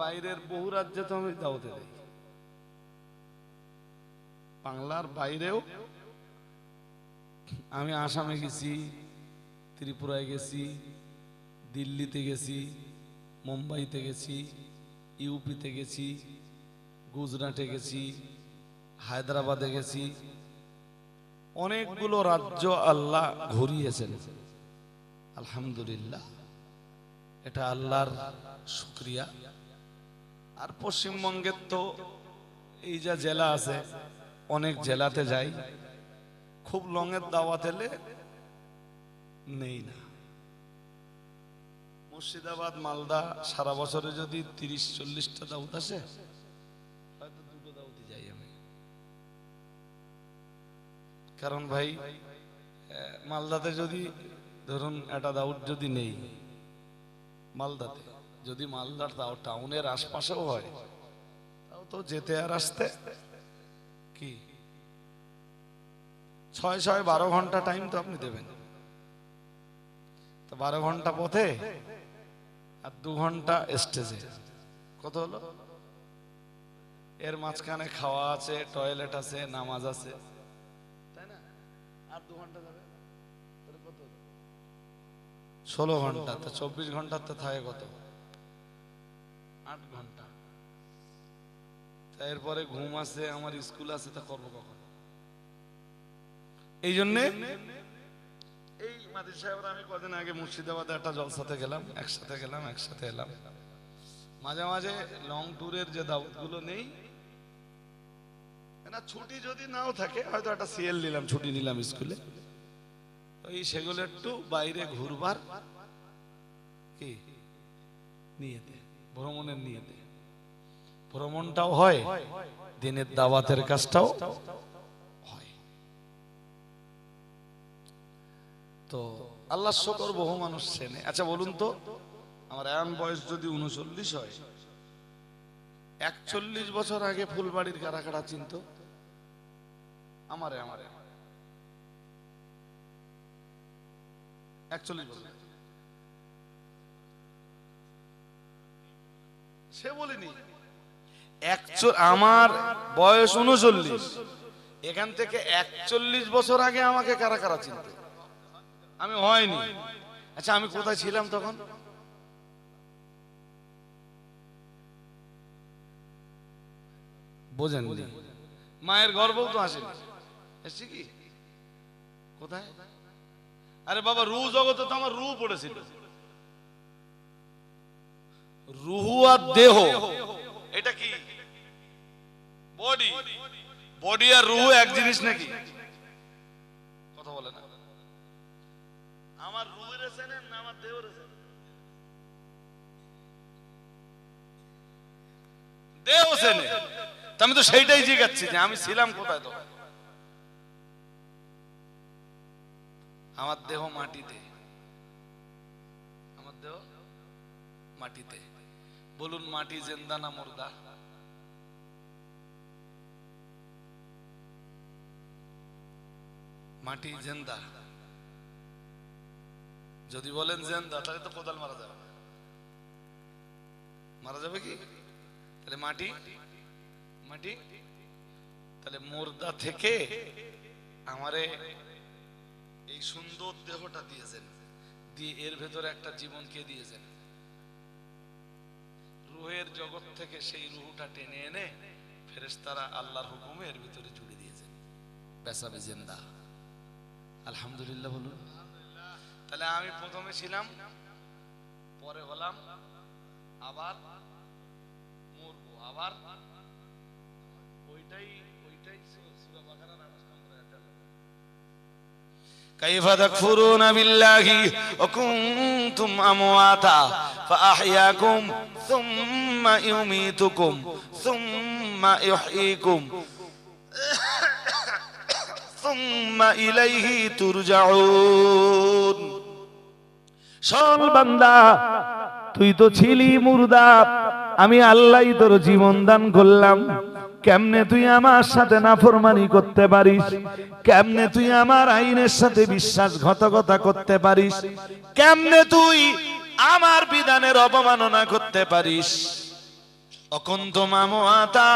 বাইরের বহু রাজ্যে তো আমি দাওয়াতে দেই। বাংলার বাইরেও আমি আসামে গেছি, ত্রিপুরায় গেছি, দিল্লিতে গেছি, মুম্বাইতে গেছি, ইউপিতে গেছি, গুজরাটে গেছি, হায়দ্রাবাদে গেছি। অনেকগুলো রাজ্য আল্লাহ ঘুরিয়েছেন, আলহামদুলিল্লাহ, এটা আল্লাহর শুকরিয়া। আর পশ্চিমবঙ্গের তো এই যা জেলা আছে, অনেক জেলাতে যাই, খুব লংয়ের দাওয়াত এলে নেই না। মুর্শিদাবাদ মালদা সারা বছরে যদি 30-40টা দাওয়াত আসে, হয়তো 2টো দাওয়াতে যাই আমি। কারণ ভাই মালদাতে যদি ধরুন একটা দাওয়াত যদি নেই, মালদাতে যদি মালদার টাউনের আশপাশেও হয়, তাও তো যেতে আর আসতে কি 6-12 ঘন্টা টাইম তো আপনি দেবেন। 12 ঘন্টা পথে আর 2 ঘন্টা স্টেজে, কত হলো? এর মাঝখানে খাওয়া আছে, টয়লেট আছে, নামাজ আছে, তাই না? আর 2 ঘন্টা যাবে, তাহলে কত? 16 ঘন্টা। তো 24 ঘন্টাতে থাকে কত? 8 ঘন্টা। এরপরে ঘুম আছে, আমার স্কুল আছে, তা করবো কখন? এই জন্যে এই মাদির সাহেবরা, আমি কদিন আগে মুর্শিদাবাদে একটা জলসাতে গেলাম, একসাথে গেলাম, একসাথে এলাম। মাঝে মাঝে লং ট্যুরের যে দাওয়াতগুলো নেই না, ছুটি যদি নাও থাকে, হয়তো একটা সিএল নিলাম, ছুটি নিলাম স্কুলে, ওই সেগুলো একটু বাইরে ঘুরবার কি নিয়েতে, ভ্রমণের নিয়েতে। ভ্রমণটাও হয়, দিনের দাওয়াতের কাজটাও হয়। তো আল্লাহ শুকর, বহু মানুষ চেনে। আচ্ছা বলুন তো, আমার এমন বয়স যদি 39 হয়, 41 বছর আগে ফুলবাড়ির কারা কারা চিনত? আমারে 41 বছর সে বলিনি, আমার বয়স 39, এখান থেকে 41 বছর আগে আমাকে কারা কারা চিনতে? আমি হয়নি। আচ্ছা আমি কোথায় ছিলাম তখন? বোঝেন, মায়ের গর্ভও তো আসেনি, এসছি কি কোথায়? আরে বাবা, রূহ জগতে তো আমার রূহ পড়েছিল। রূহ আর দেহ এটা কি? বডি। বডি আর রূহ এক জিনিস নাকি? কথা বলে না। আমার রূহের চেনেন না আমার দেহের চেনেন? দেহ চেনে। আমি তো সেইটাই জিজ্ঞাসছি যে আমি ছিলাম কোথায় তো? আমার দেহ মাটিতে। আমার দেহ মাটিতে। বলুন, মাটি জিন্দা না মুর্দা? মাটি জিন্দা। যদি বলেন জিন্দা তাহলে তো কোদাল মারা যাবে। মারা যাবে কি? তাহলে মাটি মাটি। তাহলে মুর্দা থেকে আমারে এই সুন্দর দেহটা দিয়েছেন, দিয়ে এর ভেতরে একটা জীবন কে দিয়েছেন? রূহের জগৎ থেকে সেই রূহটা টেনে এনে ফেরেশতারা আল্লাহর হুকুমে এর ভিতরে জুড়ে দিয়েছেন। বেসাবে জিন্দা। আলহামদুলিল্লাহ বলুন। তাহলে আমি প্রথমে ছিলাম, পরে হলাম, আবার মরবো, আবার ওইটাই সূরা বাকারার 28 নম্বর আয়াতে। কাইফা তাকফুরুনা বিল্লাহি ওয়া কুনতুম আমওয়াতা ফাআহইয়াকুম সুম্মা ইউমীতুকুম সুম্মা ইউহয়ীকুম সুম্মা ইলাইহি তুরজাউন। শোন বান্দা, তুই তো ছিলি মুর্দা, আমি আল্লাহই তোর জীবন দান করলাম। কেমনে তুই আমার সাথে নাফরমানি করতে পারিস? কেমনে তুই আমার আইনের সাথে বিশ্বাসঘাতকতা করতে পারিস? কেমনে তুই আমার বিধানের অবমাননা করতে পারিস? অকুনতুম আমওয়াতা,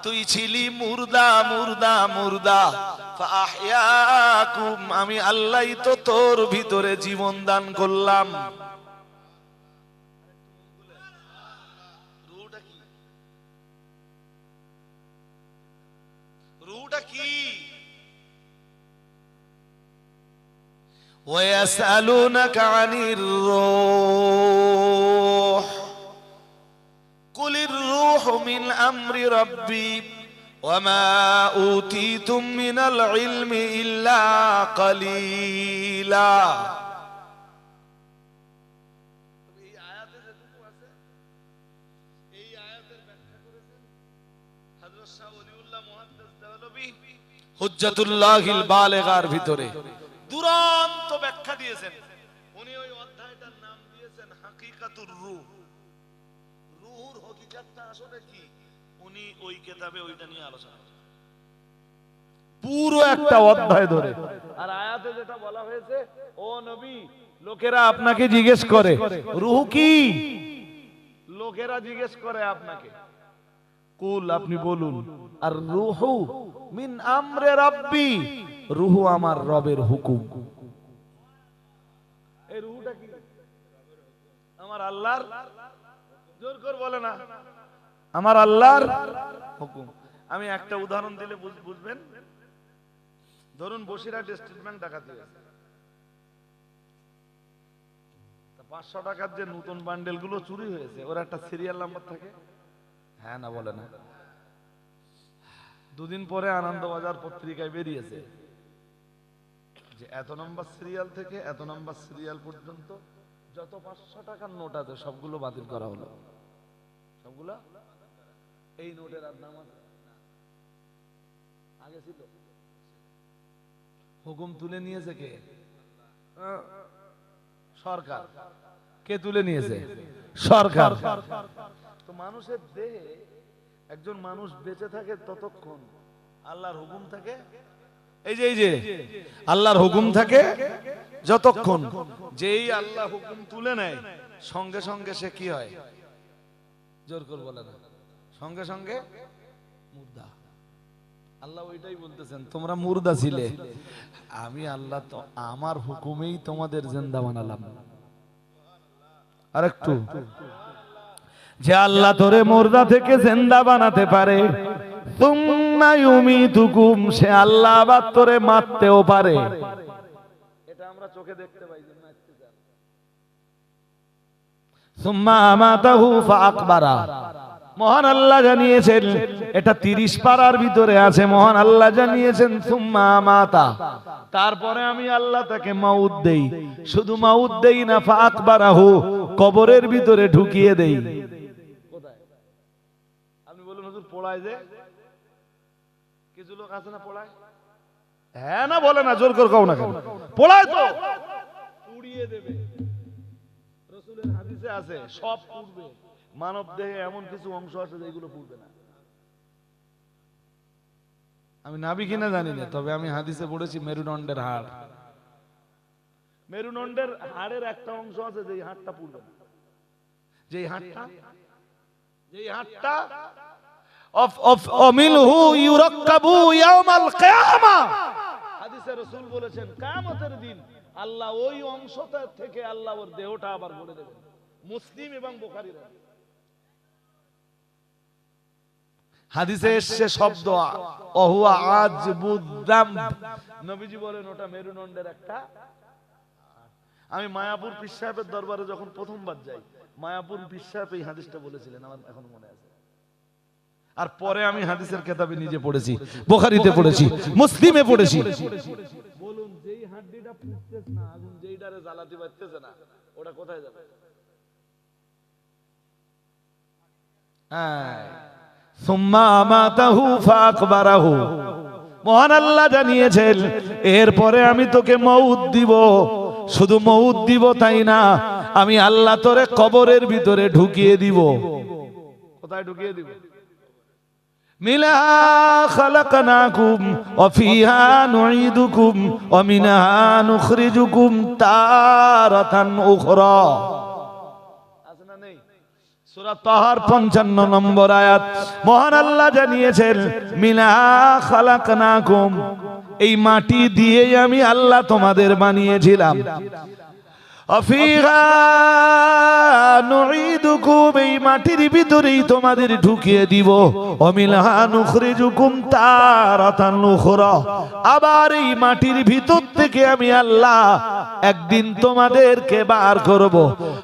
তুই ছিলি মুর্দা মুর্দা মুর্দা। ফাআহইয়াকুম, আমি আল্লাহই তো তোর ভিতরে জীবন দান করলাম। রূহটা কি? ويسألونك عن الروح قل الروح من أمر ربي وما أوتيتم من العلم إلا قليلا। হুজ্জাতুল্লাহিল বালিগার ভিতরে দুরন্ত ব্যাখ্যা দিয়েছেন উনি। ওই অধ্যায়টার নাম দিয়েছেন হাকিকাতুর রূহ। রূহর হকিকতটা আসলে কি, উনি ওই কিতাবে ওইটা নিয়ে আলোচনা করেন পুরো একটা অধ্যায় ধরে। আর আয়াতে যেটা বলা হয়েছে, ও নবী, লোকেরা আপনাকে জিজ্ঞেস করে রূহ কি? লোকেরা জিজ্ঞেস করে আপনাকে, কুল, আপনি বলুন, আর রূহু মিন আমরে রাব্বি, রূহ আমার রবের হুকুম। এই রূহটা কি? আমার আল্লাহর, জোর করে বলে না, আমার আল্লাহর হুকুম। আমি একটা উদাহরণ দিলে বুঝবেন। ধরুন বসিরহাট স্টেট ব্যাংক ডাকাতি হয়েছে, 500 টাকার যে নতুন বান্ডেল গুলো চুরি হয়েছে, ওর একটা সিরিয়াল নাম্বার থাকে, হ্যাঁ না বলে না? দুদিন পরে আনন্দবাজার পত্রিকায় বেরিয়েছে যে এত নম্বর সিরিয়াল থেকে এত নম্বর সিরিয়াল পর্যন্ত যত 500 টাকার নোট আছে সবগুলো বাতিল করা হলো। সবগুলো এই নোটের আর দাম আছে? আগে ছিল। হুকুম তুলে নিয়েছে কে? সরকার। কে তুলে নিয়েছে? সরকার। তো মানুষের দেহে একজন মানুষ বেঁচে থাকে ততক্ষণ আল্লাহর হুকুম থাকে। এই যে আল্লাহর হুকুম থাকে যতক্ষণ, যেই আল্লাহ হুকুম তুলে নেয় সঙ্গে সঙ্গে সে কি হয়? জোর করে বলে না, সঙ্গে সঙ্গে মুর্দা। আল্লাহ ওইটাই বলতেছেন, তোমরা মুর্দা ছিলে, আমি আল্লাহ তো আমার হুকুমেই তোমাদের জিন্দা বানালাম। আরেকটু, যে আল্লাহ তোরে মুর্দা থেকে জিন্দা বানাতে পারে, সুম্মা ইউমিতুকুম, সে আল্লাহ আবার তোরে মারতেও পারে। এটা আমরা চোখে দেখতে পাই যে মারতে চান। সুম্মা আমাতাহু ফাআকবারা, মহান আল্লাহ জানিয়েছেন, এটা 30 পারার ভিতরে আছে। মহান আল্লাহ জানিয়েছেন সুম্মা আমাতা, তারপরে আমি আল্লাহ তাকে মাউত দেই। শুধু মাউত দেই না, ফাআকবারাহু, কবরের ভিতরে ঢুকিয়ে দেই। কোথায়? আপনি বলুন হুজুর পোড়ায় যে, কিছু লোক আছে না পোড়ায়? হ্যাঁ না বলে না, জোর করে কও না কেন? পোড়ায় তো পুড়িয়ে দেবে। রাসূলের হাদিসে আছে সব পুড়বে, মানব দেহে এমন কিছু অংশ আছে যেগুলো পুড়বে না। আমি নাবি কিনা জানি না, তবে আমি হাদিসে পড়েছি মেরুদণ্ডের হাড়। মেরুদণ্ডের হাড়ের একটা অংশ আছে যেই হাড়টা পুড়বে না, যেই হাড়টা অমিনহু ইউরাক্কাবু ইয়াউমাল কিয়ামা। হাদিসে রাসূল বলেছেন কিয়ামতের দিন আল্লাহ ওই অংশটা থেকে আল্লাহ ওর দেহটা আবার গড়ে দেবেন। মুসলিম এবং বুখারীর হাদিসে এসেছে শব্দ অহুয়া আজবুদ্দাম, নবীজি বলেন ওটা মেরুদণ্ডের একটা। আমি মায়াপুর পীর সাহেবের দরবারে যখন প্রথমবার যাই, মায়াপুর পীর সাহেব এই হাদিসটা বলেছিলেন, আমার এখন মনে আছে। আর পরে আমি হাদিসের কিতাবে নিজে পড়েছি, বুখারীতে পড়েছি, মুসলিমে পড়েছি। বলুন যেই হাড্ডিটা ফুটতেছে না, আগুন যেইটারে জ্বালাতে পারতেছে না, ওটা কোথায় যাবে? সুম্মা আমাতাহু ফাআকবারাহু, মহান আল্লাহ জানিয়েছেন এরপরে আমি তোকে মউত দিব। শুধু মউত দিব তাই না, আমি আল্লাহ তোরে কবরের ভিতরে ঢুকিয়ে দিব। কোথায় ঢুকিয়ে দিব? মিনহা খালাকনাকুম ওয়া ফিহা নুঈদুকুম ওয়া মিনহা নুখরিজুকুম তারাতান উখরা। আছে না নেই? সূরা তাহার 55 নম্বর আয়াত। মহান আল্লাহ জানিয়েছেন মিনহা খালাকনাকুম, এই মাটি দিয়েই আমি আল্লাহ তোমাদের বানিয়েছিলাম। আফিহা নুঈদুকুম, এই মাটির ভিতরেই তোমাদের ঢুকিয়ে দিব। ওমিনহা নুখরিজুকুম তারাতান উখরা, আবার এই মাটির ভিতর থেকে আমি আল্লাহ একদিন তোমাদেরকে বার করব।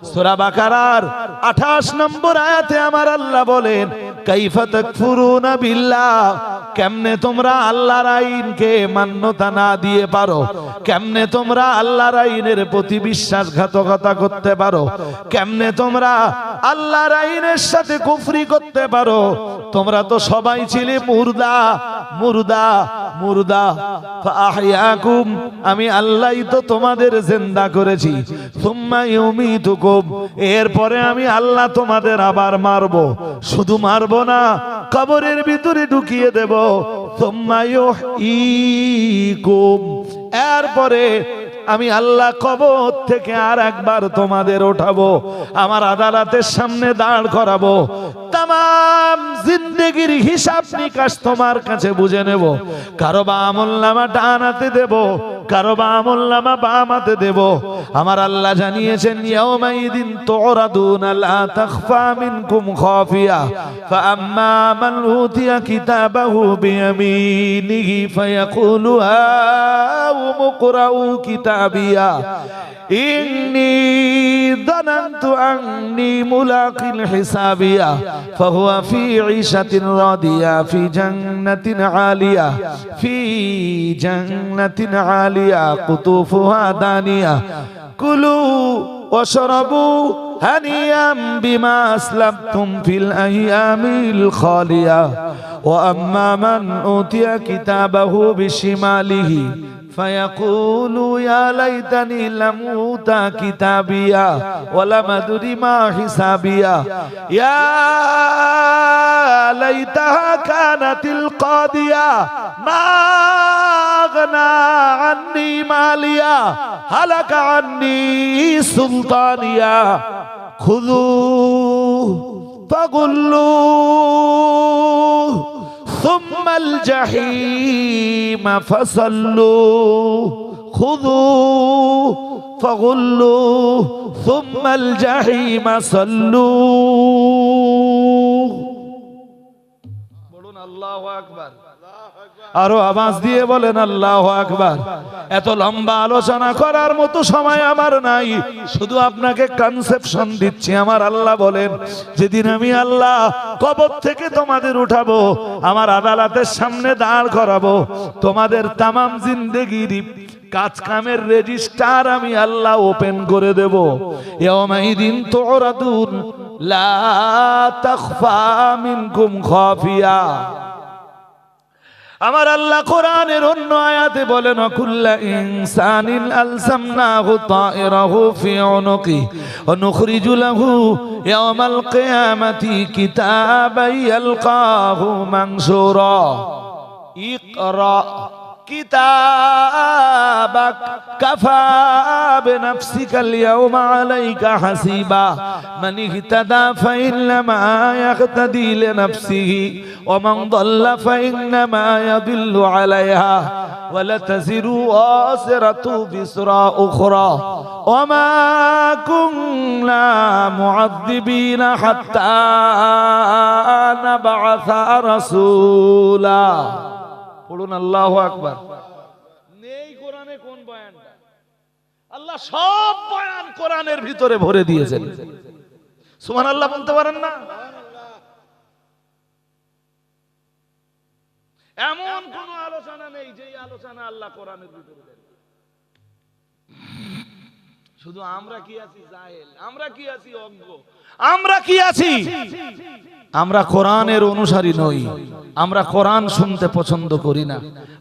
সূরা বাকারার 28 নম্বর আয়াতে আমার আল্লাহ বলেন কাইফা তাকফুরুনা বিল্লাহ, কেমনে তোমরা আল্লাহর আইনকে মান্যতা না দিয়ে পারো, কেমনে তোমরা আল্লাহর আইনের প্রতি বিশ্বাসঘাতকতা করতে পারো, কেমনে তোমরা আল্লাহর আইনের সাথে কুফরি করতে পারো। তোমরা তো সবাই ছিলে মুর্দা মুর্দা মুর্দা, ফাআহইয়াকুম, আমি আল্লাহই তো তোমাদের জিন্দা করেছি। সুম্মা ইউমিতুকুম, এরপরে আমি আল্লাহ তোমাদের আবার মারবো। শুধু মারবো না, কবরের ভিতরে ঢুকিয়ে দেব। সুম্মা ইউহয়িকুম, এরপরে আমি আল্লাহ কবর থেকে আর একবার তোমাদের ওঠাবো, আমার আদালতের সামনে দাঁড় করাবো। তামাম জিন্দেগির হিসাব নিকাশ তোমার কাছে বুঝে নেব। কারো বা আমলনামা ডান হাতে দেব, কারো বা আমলনামা বাম হাতে দেব। আমার আল্লাহ জানিয়েছেন ইয়াউমাইদিন তুরাদুনা লা তাখফা মিনকুম খাফিয়া ফাআম্মা মান উতিয়া কিতাবাহু বিয়ামিনিহি ফায়াকুলু হাউম ইকরাউ কিতাবিয়া ইন্নী যানানতু আন্নী মুলাকিন হিসাবিয়া ফাহুয়া ফি ঈশাতিন রাদিয়া ফি জান্নাতিন আলিয়া ফি জান্নাতিন আলিয়া কুতুফুহা দানিয়া কুলু ওয়াশরাবু হানিয়াম বিমা আসলাফতুম ফিল আইয়ামিল খালিয়া ওয়া আম্মা মান উতিয়া কিতাবাহু বিশিমালিহি فيقول يا ليتني لم أوت كتابيا ولم أدر ما حسابيا يا ليتها كانت القاضية ما أغنى عني ماليا هلك عني سلطانيا خذوه فغلوه ثم الجحيم فصلوه خذوه فغلوه ثم الجحيم صلوه বলুন আল্লাহু আকবার আরো আওয়াজ দিয়ে বলেন আল্লাহু আকবার এত লম্বা আলোচনা করার মতো সময় আমার নাই শুধু আপনাকে কনসেপশন দিচ্ছি আমার আল্লাহ বলেন যেদিন আমি আল্লাহ কবর থেকে তোমাদের উঠাবো আমার আদালতের সামনে দাঁড় করাবো তোমাদের তামাম জিন্দেগির কাজ কামের রেজিস্টার আমি আল্লাহ ওপেন করে দেব ইয়াউমাইদিন তুরাদুন লা তাখফা মিনকুম খাফিয়া আমার আল্লাহ কোরআনের অন্য আয়াতে বলেন কুল্লা ইনসানিন আলসামনাহু তায়রাহু ফি উনুকি ওয়া নুখরিজু লাহু ইয়াওমাল কিয়ামাতি কিতাবান ইয়ালকাহু মানশুরা ইকরা কিতাবাক কাফা বিনাফসিকাল ইয়াওমা আলাইকা হাসিবা মান ইহতাদা ফাইন্নামা ইয়াহতাদি লিনাফসিহি ওয়া মান দাল্লা ফাইন্নামা ইয়াদিল্লু আলাইহা ওয়া লা তাজিরু ওয়াসিরাতু বিসরা উখরা ওয়া মা কুননা মুআযযিবিনা হাত্তা নাবআসা রাসূলা বলুন আল্লাহু আকবার নেই কোরআনে কোন বয়ানটা আল্লাহ সব বয়ান কোরআনের ভিতরে ভরে দিয়েছেন সুবহানাল্লাহ বলতে পারেন না এমন কোন আলোচনা নেই যে আলোচনা আল্লাহ কোরআনের ভিতরে দেন শুধু আমরা কি আছি জাহেল আমরা কি আছি অজ্ঞ আমরা কি আছি আমরা কোরআনের অনুসারী নই আমরা কোরআন শুনতে পছন্দ করি না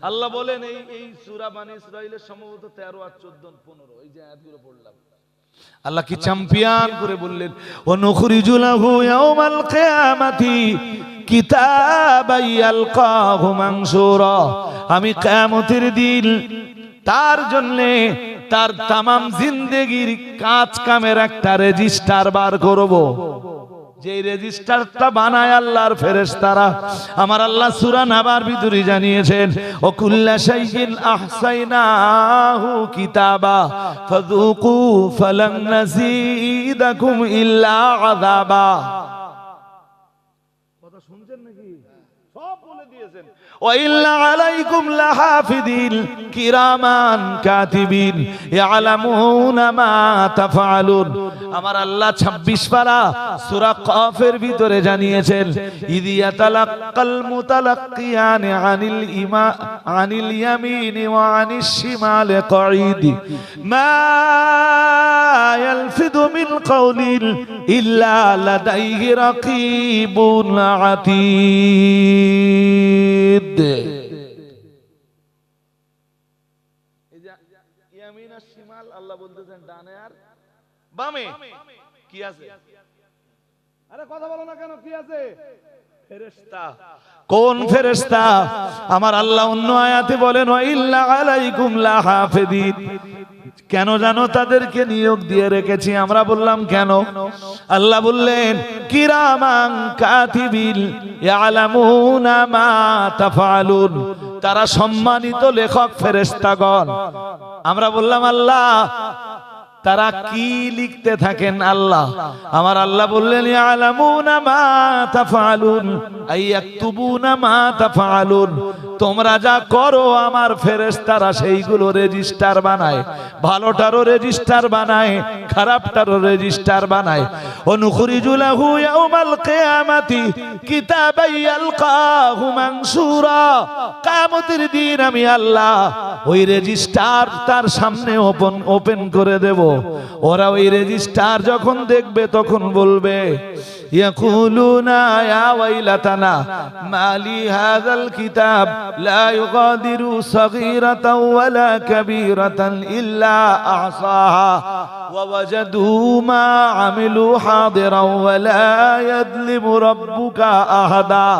আল্লাহ বলেন এই সূরা বনী ইসরাঈলের সম্ভবত 13 আর 14 15 এই যে আয়াতগুলো পড়লাম আল্লাহ কি চ্যাম্পিয়ন করে বললেন ওয়া নুখরিজু লাহু ইয়াওমাল কিয়ামাতি কিতাবান ইয়ালকাহু মানশুরা আমি কিয়ামতের দিন তার জন্য তার तमाम জিন্দেগীর কাজ কামের একটা রেজিস্টার বার করব যে রেজিস্টারটা বানায় আল্লাহর ফেরেশতারা আমার আল্লাহ সূরা নাবার ভিতরে জানিয়েছেন ও কুল্লা শাইইন আহসাইনাহু কিতাবা ফাযুকু ফালান নাযীদাকুম ইল্লা আযাবা কথা শুনছেন নাকি সব বলে দিয়েছেন ওয়া ইল্লা আলাইকুম লাহাফিদিন কিরামান কাতিবিন ইয়ালামুনা মা তাফআলুন আমার আল্লাহ 26 পারা সূরা কফের ভিতরে জানিয়েছেন ইদিয়া তালাক্কাল মুতালাক্কিয়ান আনিল ইয়ামিনি ওয়া আনিশ শিমালি কঈদ মা ইয়ালফিদু মিন কাওলিন ইল্লা লাদাইহি রাকীবুন আতীদ ইয়ামিন আর শিমাল আল্লাহ বলতেছেন ডানে আর বামে কি আছে আরে কথা বলো না কেন কি আছে ফেরেশতা কোন ফেরেশতা আমার আল্লাহ অন্য আয়াতে বলেন ওয়া ইল্লা আলাইকুম লাহাফিদিন কেন জানো তাদেরকে নিয়োগ দিয়ে রেখেছি আমরা বললাম কেন আল্লাহ বললেন কিরামান কাতিবিন ইয়ালামুনা মা তাফআলুন তারা সম্মানিত লেখক ফেরেশতাগণ আমরা বললাম আল্লাহ তারা কি লিখতে থাকেন আল্লাহ আমার আল্লাহ বললেন ইয়ালামুনা মা তাফআলুন আই ইয়াকতুবুনা মা তাফআলুন তোমরা যা করো আমার ফেরেশতারা সেইগুলো রেজিস্টার বানায় ভালোটারও রেজিস্টার বানায় খারাপটারও রেজিস্টার বানায় অনুখরিজু লাহু ইয়াউমাল কিয়ামাতি কিতাবান ইয়ালকাহু মানশুরা কিয়ামতের দিন আমি আল্লাহ ওই রেজিস্টার তার সামনে ওপেন করে দেব ওরা ওই রেজিস্টার যখন দেখবে তখন বলবে ইয়াকুলুনা ইয়া ওয়াইলাতানা মালি হাযাল কিতাব লা ইউগাদিরু সাগীরাতান ওয়ালা কাবীরাতান ইল্লা আহসাহা ওয়া ওয়াজাদু মা আমিলু হাদিরান ওয়ালা ইয়াযলিমু রাব্বুকা আহাদা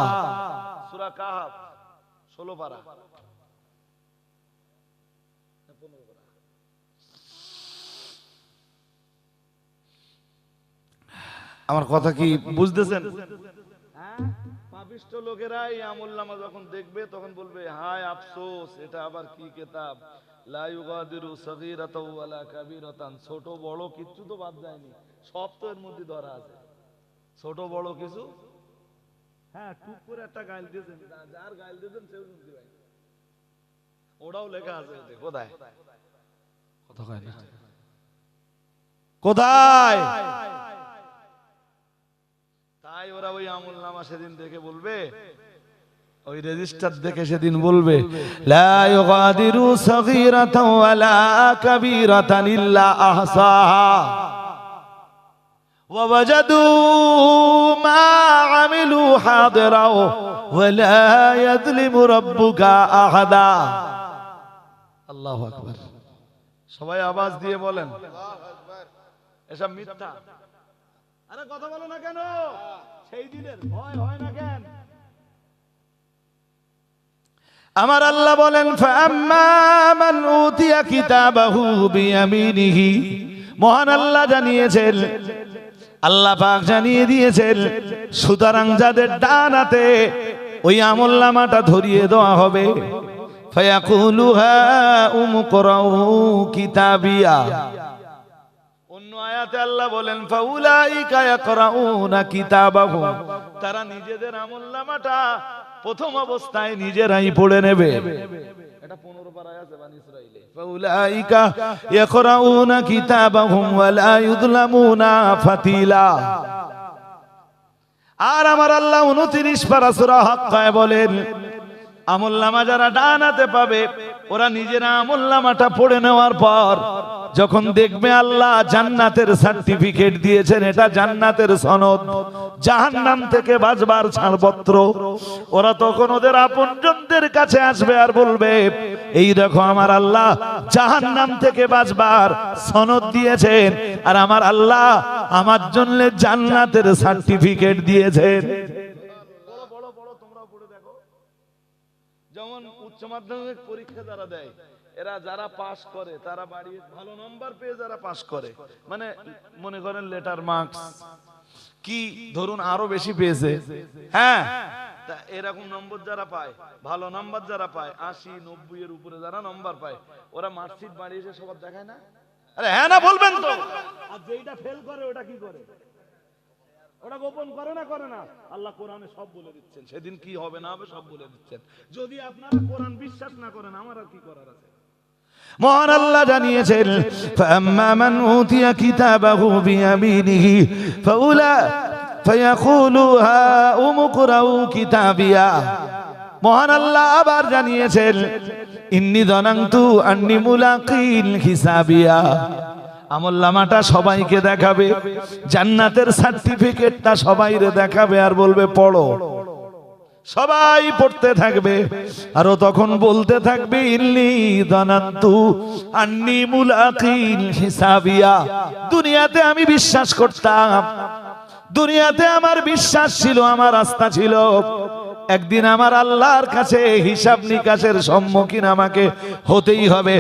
সূরা কাহফ 16 পারা আমার কথা কি বুঝতেছেন? পাপিষ্ট লোকেরা এই আমলনামা যখন দেখবে তখন বলবে হায় আফসোস, এটা আবার কি কিতাব, লা ইউগাদিরু সগীরাতাও ওয়ালা কাবীরাতান, ছোট বড় কিছু তো বাদ যায়নি, সব তো এর মধ্যে ধরা আছে, ছোট বড় কিছু। হ্যাঁ, টুক করে একটা গাইল দিয়েছেন, যার গাইল দিয়েছেন সেও শুনতে পাই, ওটাও লেখা আছে ওতে। কোথায় কথা কয় না, কোথায়? তাই ওরা ওই আমলনামা সেদিন দেখে বলবে, ওই রেজিস্টার দেখে সেদিন বলবে লা ইউগাদিরু সগীরাতাও ওয়ালা কাবীরাতান ইল্লা আহসাহা ওয়া ওয়াজাদু মা আমিলু হাদিরা ওয়ালা ইয়াযলিমু রাব্বুকা আহাদা। আল্লাহু আকবার। সবাই আওয়াজ দিয়ে বলেন আল্লাহু আকবার। এসব মিথ্যা। আরে কথা বলো না কেন? সেই দিনের ভয় হয় না কেন? আমার আল্লাহ বলেন ফাআম্মা মান উতিয়া কিতাবাহু বিয়ামিনিহি, মহান আল্লাহ জানিয়েছেন, আল্লাহ পাক জানিয়ে দিয়েছেন, সুতরাং যাদের ডান হাতে ওই আমলনামাটা ধরিয়ে দেওয়া হবে, ফায়াকুলু হা উমকরাউ কিতাবিয়া। অন্য আয়াতে আল্লাহ বলেন ফাউলাইকা ইয়াকরাউনা কিতাবাহুম, তারা নিজেদের আমলনামাটা প্রথম অবস্থায় নিজেরাই পড়ে নেবে। এটা 15 পারা আছে বানি ইসরাঈলে, ফাউলাইকা ইয়াকরাউনা কিতাবাহুম ওয়া লা ইউযলামুনা ফাতিলা। আর আমার আল্লাহ 29 পারা সূরা হাক্কায় বলেন আমলনামা যারা ডান হাতে পাবে ওরা নিজেরা আমলনামাটা পড়ে নেওয়ার পর যখন দেখবে আল্লাহ জান্নাতের সার্টিফিকেট দিয়েছেন, এটা জান্নাতের সনদ, জাহান্নাম থেকে বাঁচবার ছাড়পত্র, ওরা তখন ওদের আপনজনদের কাছে আসবে আর বলবে এই দেখো আমার আল্লাহ জাহান্নাম থেকে বাঁচবার সনদ দিয়েছেন, আর আমার আল্লাহ আমার জন্য জান্নাতের সার্টিফিকেট দিয়েছেন। বড় বড় তোমরা পড়ে দেখো, যেমন উচ্চ মাধ্যমিক পরীক্ষা যারা দেয়, এরা যারা পাস করে তারা বাড়ি ভালো নাম্বার পেয়ে যারা পাস করে, মানে মনে করেন লেটার মার্কস কি ধরুন আরো বেশি পেয়েছে, হ্যাঁ, তা এরকম নম্বর যারা পায়, ভালো নাম্বার যারা পায় 80 90 এর উপরে যারা নাম্বার পায়, ওরা মার্কশিট বাড়ি এসে সবার দেখায় না? আরে হ্যাঁ না বলবেন তো? আর যেটা ফেল করে ওটা কি করে? ওটা গোপন করে না, করে না? আল্লাহ কোরআনে সব বলে দিচ্ছেন, সেদিন কি হবে না হবে সব বলে দিচ্ছেন। যদি আপনারা কোরআন বিশ্বাস না করেন আমার আর কি করার আছে? মহান আল্লাহ জানিয়েছেন ফাআম্মা মান উতিয়া কিতাবাহু বিয়ামিনিহি ফাউলা ফায়াকুলু হা উমকরাউ কিতাবিয়া। মহান আল্লাহ আবার জানিয়েছেন ইন্নী যানানতু আন্নী মুলাকিন হিসাবিয়া। আমলনামাটা সবাইকে দেখাবে, জান্নাতের সার্টিফিকেটটা সবাইরে দেখাবে আর বলবে পড়ো। সবাই পড়তে থাকবে আর ও তখন বলতে থাকবে ইন্নী যানানতু আন্নী মুলাকিন হিসাবিয়া। দুনিয়াতে আমি বিশ্বাস করতাম, দুনিয়াতে আমার বিশ্বাস ছিল, আমার আস্থা ছিল একদিন আমার আল্লাহর কাছে হিসাব নিকাশের সম্মুখীন আমাকে হতেই হবে,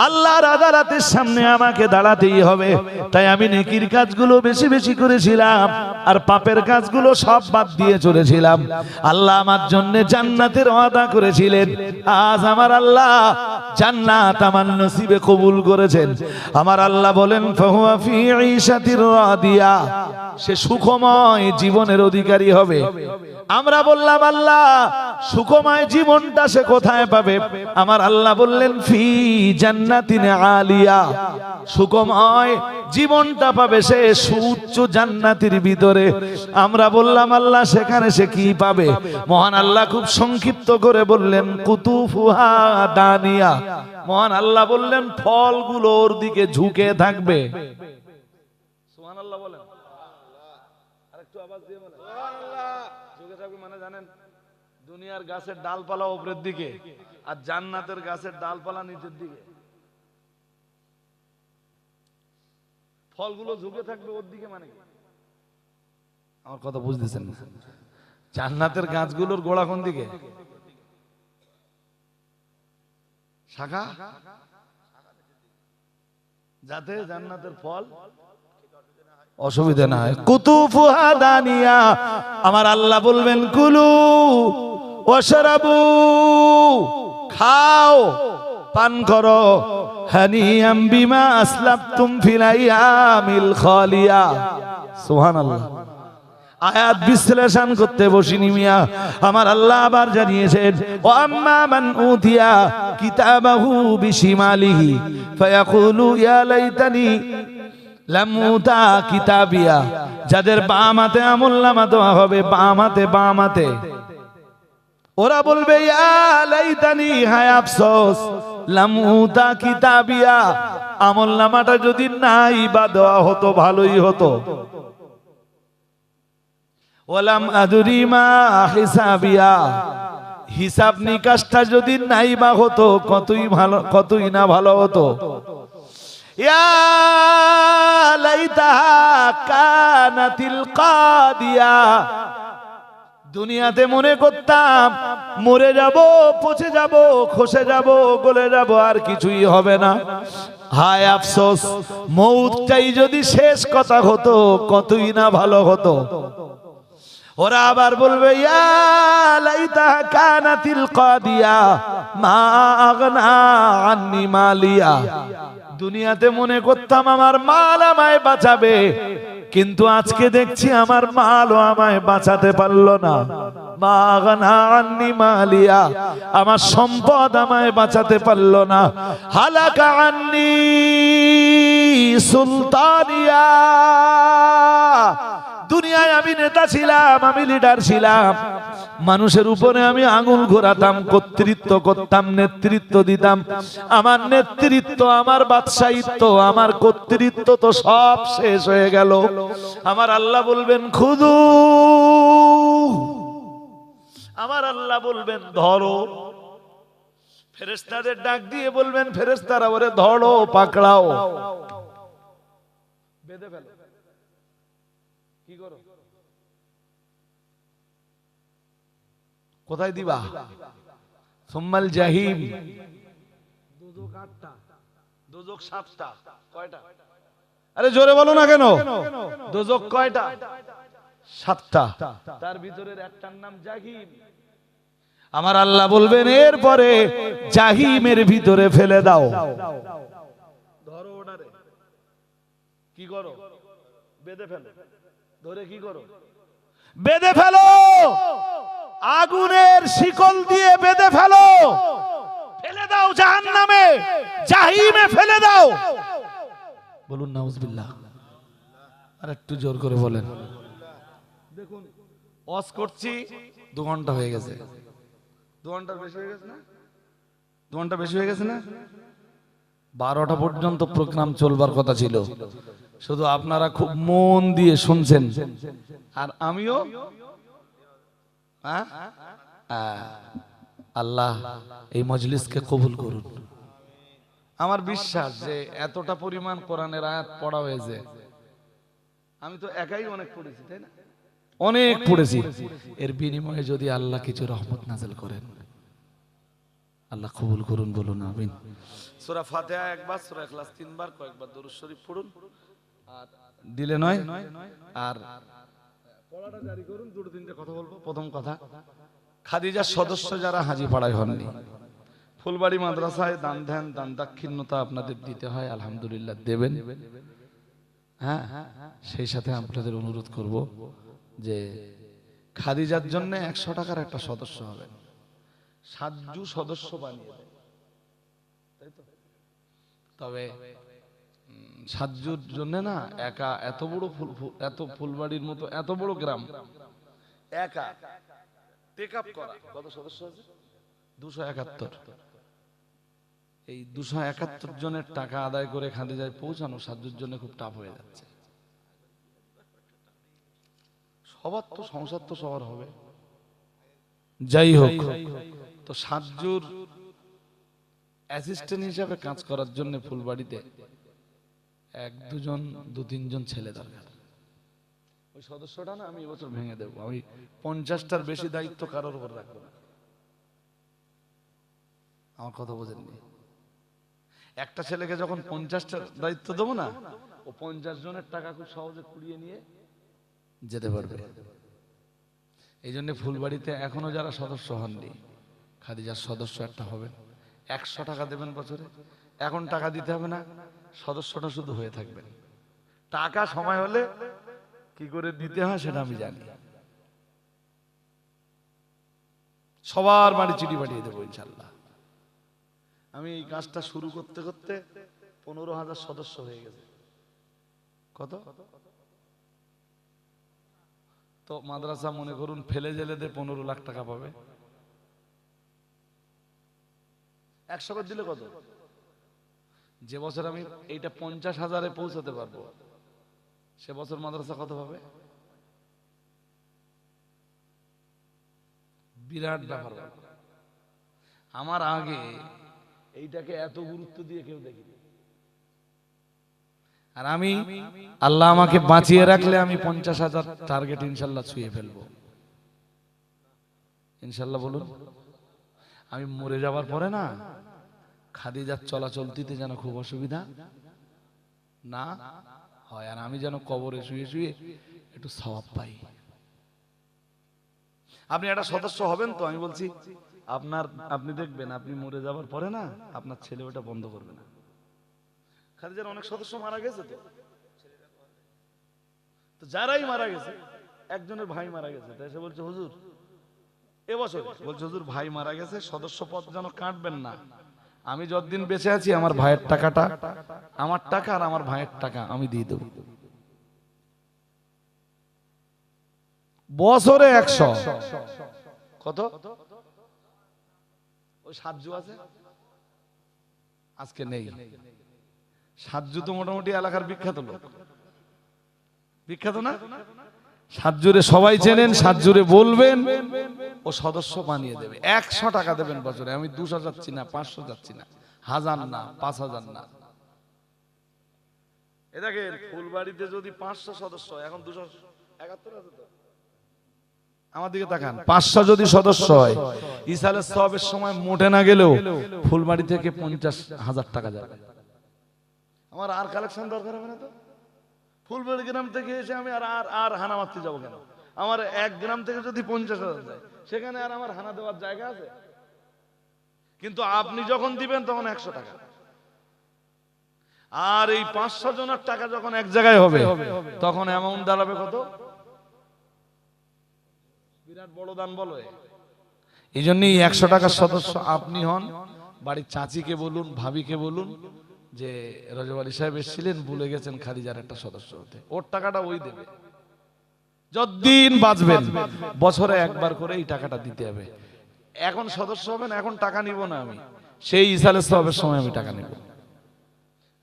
আল্লাহর আদালতের সামনে আমাকে দাঁড়াতেই হবে। তাই আমি নেকির কাজগুলো বেশি বেশি করেছিলাম আর পাপের কাজগুলো সব বাদ দিয়ে চলেছিলাম। আল্লাহ আমার জন্য জান্নাতের ওয়াদা করেছিলেন, আজ আমার আল্লাহ জান্নাত আমার নসিবে কবুল করেছেন। আমার আল্লাহ বলেন ফাহুয়া ফি ঈশাতির রাদিয়া, সে সুখময় জীবনের অধিকারী হবে। আমরা বললাম আল্লাহ সুখময় জীবনটা সে কোথায় পাবে? আমার আল্লাহ বললেন ফি জান্নাতিন আলিয়া, সুখময় জীবনটা পাবে সে সুউচ্চ জান্নাতের ভিতরে। আমরা বললাম আল্লাহ সেখানে সে কি পাবে? মহান আল্লাহ খুব সংক্ষিপ্ত করে বললেন কুতুফুহা দানিয়া। মহান আল্লাহ বললেন ফলগুলো ওর দিকে ঝুঁকে থাকবে। সুবহানাল্লাহ বলেন, আরেকটু আওয়াজ দিয়ে বলেন সুবহানাল্লাহ। ঝুঁকে থাকবে মানে জানেন, দুনিয়ার গাছের ডালপালা উপরের দিকে আর জান্নাতের গাছের ডালপালা নিচের দিকে, ফলগুলো ঝুঁকে থাকবে ওর দিকে। মানে আমার কথা বুঝতেছেন না? জান্নাতের গাছগুলোর গোড়া কোন দিকে? শাখা, যাতে জান্নাতের ফল অসুবিধা নাই। কুতুফুহা দানিয়া, আমার আল্লাহ বলবেন কুলু ওয়াশরাবু, খাও পান করো, হানিয়াম বিমা আসলাফতুম ফিল আইয়ামিল খালিয়া। সুবহানাল্লাহ। আয়াত বিশ্লেষণ করতে বসিনি মিয়া, আমার আল্লাহ আবার জানিয়েছেন ওয়া আম্মা মান উতিয়া কিতাবাহু বিশিমালিহি ফায়াকুলু ইয়া লাইতানি লাম উতা কিতাবিয়া, যাদের বাম হাতে আমলনামা দেওয়া হবে, বাম হাতে ওরা বলবে ইয়া লাইতানি, হায় আফসোস, লাম উতা কিতাবিয়া, আমলনামাটা যদি নাই বা দেওয়া হতো ভালোই হতো। ওয়ালাম আদরি মা হিসাবিয়া, হিসাব নিকাশটা যদি নাই বা হতো কতই না ভালো হতো। ইয়া লাইতাহা কানাতিল কাদিয়া, দুনিয়াতে মনে করতাম মরে যাব, পচে যাব, খসে যাব, গলে যাব, আর কিছুই হবে না। হায় আফসোস, মৌতটাই যদি শেষ কথা হতো কতই না ভালো হতো। ওরা আবার বলবে ইয়া লাইতাহা কানাতিল কাদিয়া মা আগনা আন্নি মালিয়া, দুনিয়াতে মনে করতাম আমার মাল আমায় বাঁচাবে, কিন্তু আজকে দেখছি আমার মালও আমায় বাঁচাতে পারলো না। মা আগনা আন্নি মালিয়া, আমার সম্পদ আমায় বাঁচাতে পারলো না। হালাকা আন্নি সুলতানিয়া, দুনিয়ায় আমি নেতা ছিলাম, আমি লিডার ছিলাম, মানুষের উপরে আমি আঙুল ঘোরাতাম, কর্তৃত্ব করতাম, নেতৃত্ব দিতাম। আমার নেতৃত্ব, আমার বাদশাহিত্ব, আমার কর্তৃত্ব তো সব শেষ হয়ে গেল। আমার আল্লাহ বলবেন খুদু, আমার আল্লাহ বলবেন ধরো, ফেরেশতাদের ডাক দিয়ে বলবেন ফেরেশতারা ওরে ধরো, পাকড়াও, বেঁধে ফেলো। কি করো? কোথায় দিবা? সুম্মাল জাহিম, দোজখ 8টা, দোজখ 7টা, কয়টা? আরে জোরে বলো না কেন? দোজখ কয়টা? 7টা, তার ভিতরের একটার নাম জাহিম। আমার আল্লাহ বলবেন এরপরে জাহিমের ভিতরে ফেলে দাও। ধরো ওটারে, কি করো? বেঁধে ফেলো। ধরে কি করো? বেঁধে ফেলো, আগুনের শিকল দিয়ে বেঁধে ফেলো, ফেলে দাও জাহান্নামে, জাহিমে ফেলে দাও। বলুন নাউজুবিল্লাহ। আর একটু জোর করে বলেন। দেখুন ওয়াজ করছি 2 ঘন্টা হয়ে গেছে, 2 ঘন্টার বেশি হয়ে গেছে না? 2 ঘন্টা বেশি হয়ে গেছে না? 12টা পর্যন্ত প্রোগ্রাম চলবার কথা ছিল, শুধু আপনারা খুব মন দিয়ে শুনছেন, আর আমিও আল্লাহ এই মজলিসকে কবুল করুন। আমার বিশ্বাস যে এতটা পরিমাণ কোরআনের আয়াত পড়া হয়েছে, আমি তো একাই অনেক পড়েছি, তাই না? অনেক পড়েছি। এর বিনিময়ে যদি আল্লাহ কিছু রহমত নাযিল করেন, আল্লাহ কবুল করুন, বলুন আমিন। সূরা ফাতিহা একবার, সূরা ইখলাস 3 বার, কয়েকবার দরুদ শরীফ পড়ুন, আর দিলে নয়, আর পড়াটা জারি করুন। 2-3টে কথা বলবো। প্রথম কথা, খাদিজার সদস্য যারা হাজী পাড়ায় হননি, ফুলবাড়ি মাদ্রাসায় দান ধ্যান, দান দাক্ষিণ্যতা আপনাদের দিতে হয়, আলহামদুলিল্লাহ দেবেন। হ্যাঁ, সেই সাথে আপনাদের অনুরোধ করব যে খাদিজার জন্য 100 টাকার একটা সদস্য হবেন, সাজু সদস্য বানিয়ে দেন, তাই তো? তবে সাজুর জন্য না একা এত বড় এত ফুলবাড়ির মতো এত বড় গ্রাম একা টেক আপ করা, কত সদস্য আছে? 271। এই 271 জনের টাকা আদায় করে খাদিজায় পৌঁছানো সাজুর জন্য খুব টাফ হয়ে যাচ্ছে। সবার তো সংসার তো সবার হবে, যাই হোক, তো সাজুর অ্যাসিস্ট্যান্ট হিসাবে কাজ করার জন্য ফুলবাড়িতে 1-2 জন 2-3 জন ছেলে দরকার। ওই সদস্যটা না আমি এবছর ভেঙে দেবো, আমি 50টার বেশি দায়িত্ব কারোর উপর রাখবো না। আমার কথা বোঝেননি? একটা ছেলেকে যখন 50টার দায়িত্ব দেবো না, ও 50 জনের টাকা খুব সহজে কুড়িয়ে নিয়ে যেতে পারবে। এই জন্য ফুলবাড়িতে এখনো যারা সদস্য হননি, খাদিজার সদস্য একটা হবেন। 100 টাকা দেবেন বছরে, এখন টাকা দিতে হবে না, সদস্যটা শুধু হয়ে থাকবেন। টাকা সময় হলে কি করে দিতে হয় সেটা আমি জানি। সবার বাড়ি চিঠি পাঠিয়ে দেবো ইনশাল্লাহ। আমি এই কাজটা শুরু করতে করতে 15,000 সদস্য হয়ে গেছে। কত? তো মাদ্রাসা মনে করুন ফেলে জেলে দে 15 লাখ টাকা পাবে। 100 করে দিলে কত? যে বছর আমি এইটা 50,000-এ পৌঁছাতে পারবো, সে বছর মাদ্রাসা কত পাবে? বিরাট ব্যাপার। আমার আগে এইটাকে এত গুরুত্ব দিয়ে কেউ দেখিনি। আর আমি, আল্লাহ আমাকে বাঁচিয়ে রাখলে আমি 50,000 টার্গেট ইনশাল্লাহ ছুঁয়ে ফেলবো। ইনশাল্লাহ বলুন। আমি মরে যাওয়ার পরে না খাদিজার চলাচলতিতে যেন খুব অসুবিধা না হয়, আর আমি যেন কবরে শুয়ে শুয়ে একটু সওয়াব পাই। আপনি একটা সদস্য হবেন তো? আমি বলছি আপনি দেখবেন আপনি মরে যাওয়ার পরে না আপনার ছেলে ওটা বন্ধ করবে না। খাদিজার অনেক সদস্য মারা গেছে, তো যারাই মারা গেছে, একজনের ভাই মারা গেছে, তাই সে বলছে হুজুর এবছর, বলছে হুজুর ভাই মারা গেছে, সদস্য পদ যেন কাটবেন না। আমি যতদিন বেঁচে আছি আমার ভাইয়ের টাকাটা, আমার টাকা আর আমার ভাইয়ের টাকা আমি দিয়ে দেব। বছরে 100। কত? ওই সাজ্জু আছে আজকে নেই। সাজ্জু তো মোটামুটি এলাকার বিখ্যাত লোক, বিখ্যাত না? সাজ্জুরে সবাই চেনেন, সাজ্জুরে বলবেন ও সদস্য বানিয়ে দেবে। 100 টাকা দেবেন বছরে। আমি 200 যাচ্ছি না, 500 যাচ্ছি না, 1000 না, 5000 না। এ দেখেন ফুলবাড়িতে যদি 500 সদস্য হয়, এখন 271 আছে তো, আমার দিকে তাকান, 500 যদি সদস্য হয়, ইসালের সওয়াবের সময় মোটে না গেলেও ফুলবাড়ি থেকে 50,000 টাকা যাবে। আমার আর কালেকশন দরকার হবে না তো। ফুলবাড়ি গ্রাম থেকে এসে আমি আর হানা মারতে যাবো কেন? আমার 1 গ্রাম থেকে যদি 50,000 যায়, সেখানে আর আমার হানা দেওয়ার জায়গা আছে? কিন্তু আপনি যখন দিবেন তখন 100 টাকা, আর এই 500 জনের টাকা যখন এক জায়গায় হবে তখন অ্যামাউন্ট দাঁড়াবে কত? বিরাট বড় দান বলো। এই জন্যই 100 টাকার সদস্য আপনি হন। বাড়ির চাচিকে বলুন, ভাবিকে বলুন যে রজব আলী সাহেব এসেছিলেন, ভুলে গেছেন খাদিজার একটা সদস্য হতে, ওর টাকাটা ওই দেবে। যতদিন বাঁচবেন বছরে একবার করে এই টাকাটা দিতে হবে। এখন সদস্য হবেন, এখন টাকা নিব না আমি, সেই ইসালের সওয়াবের সময় আমি টাকা নিব।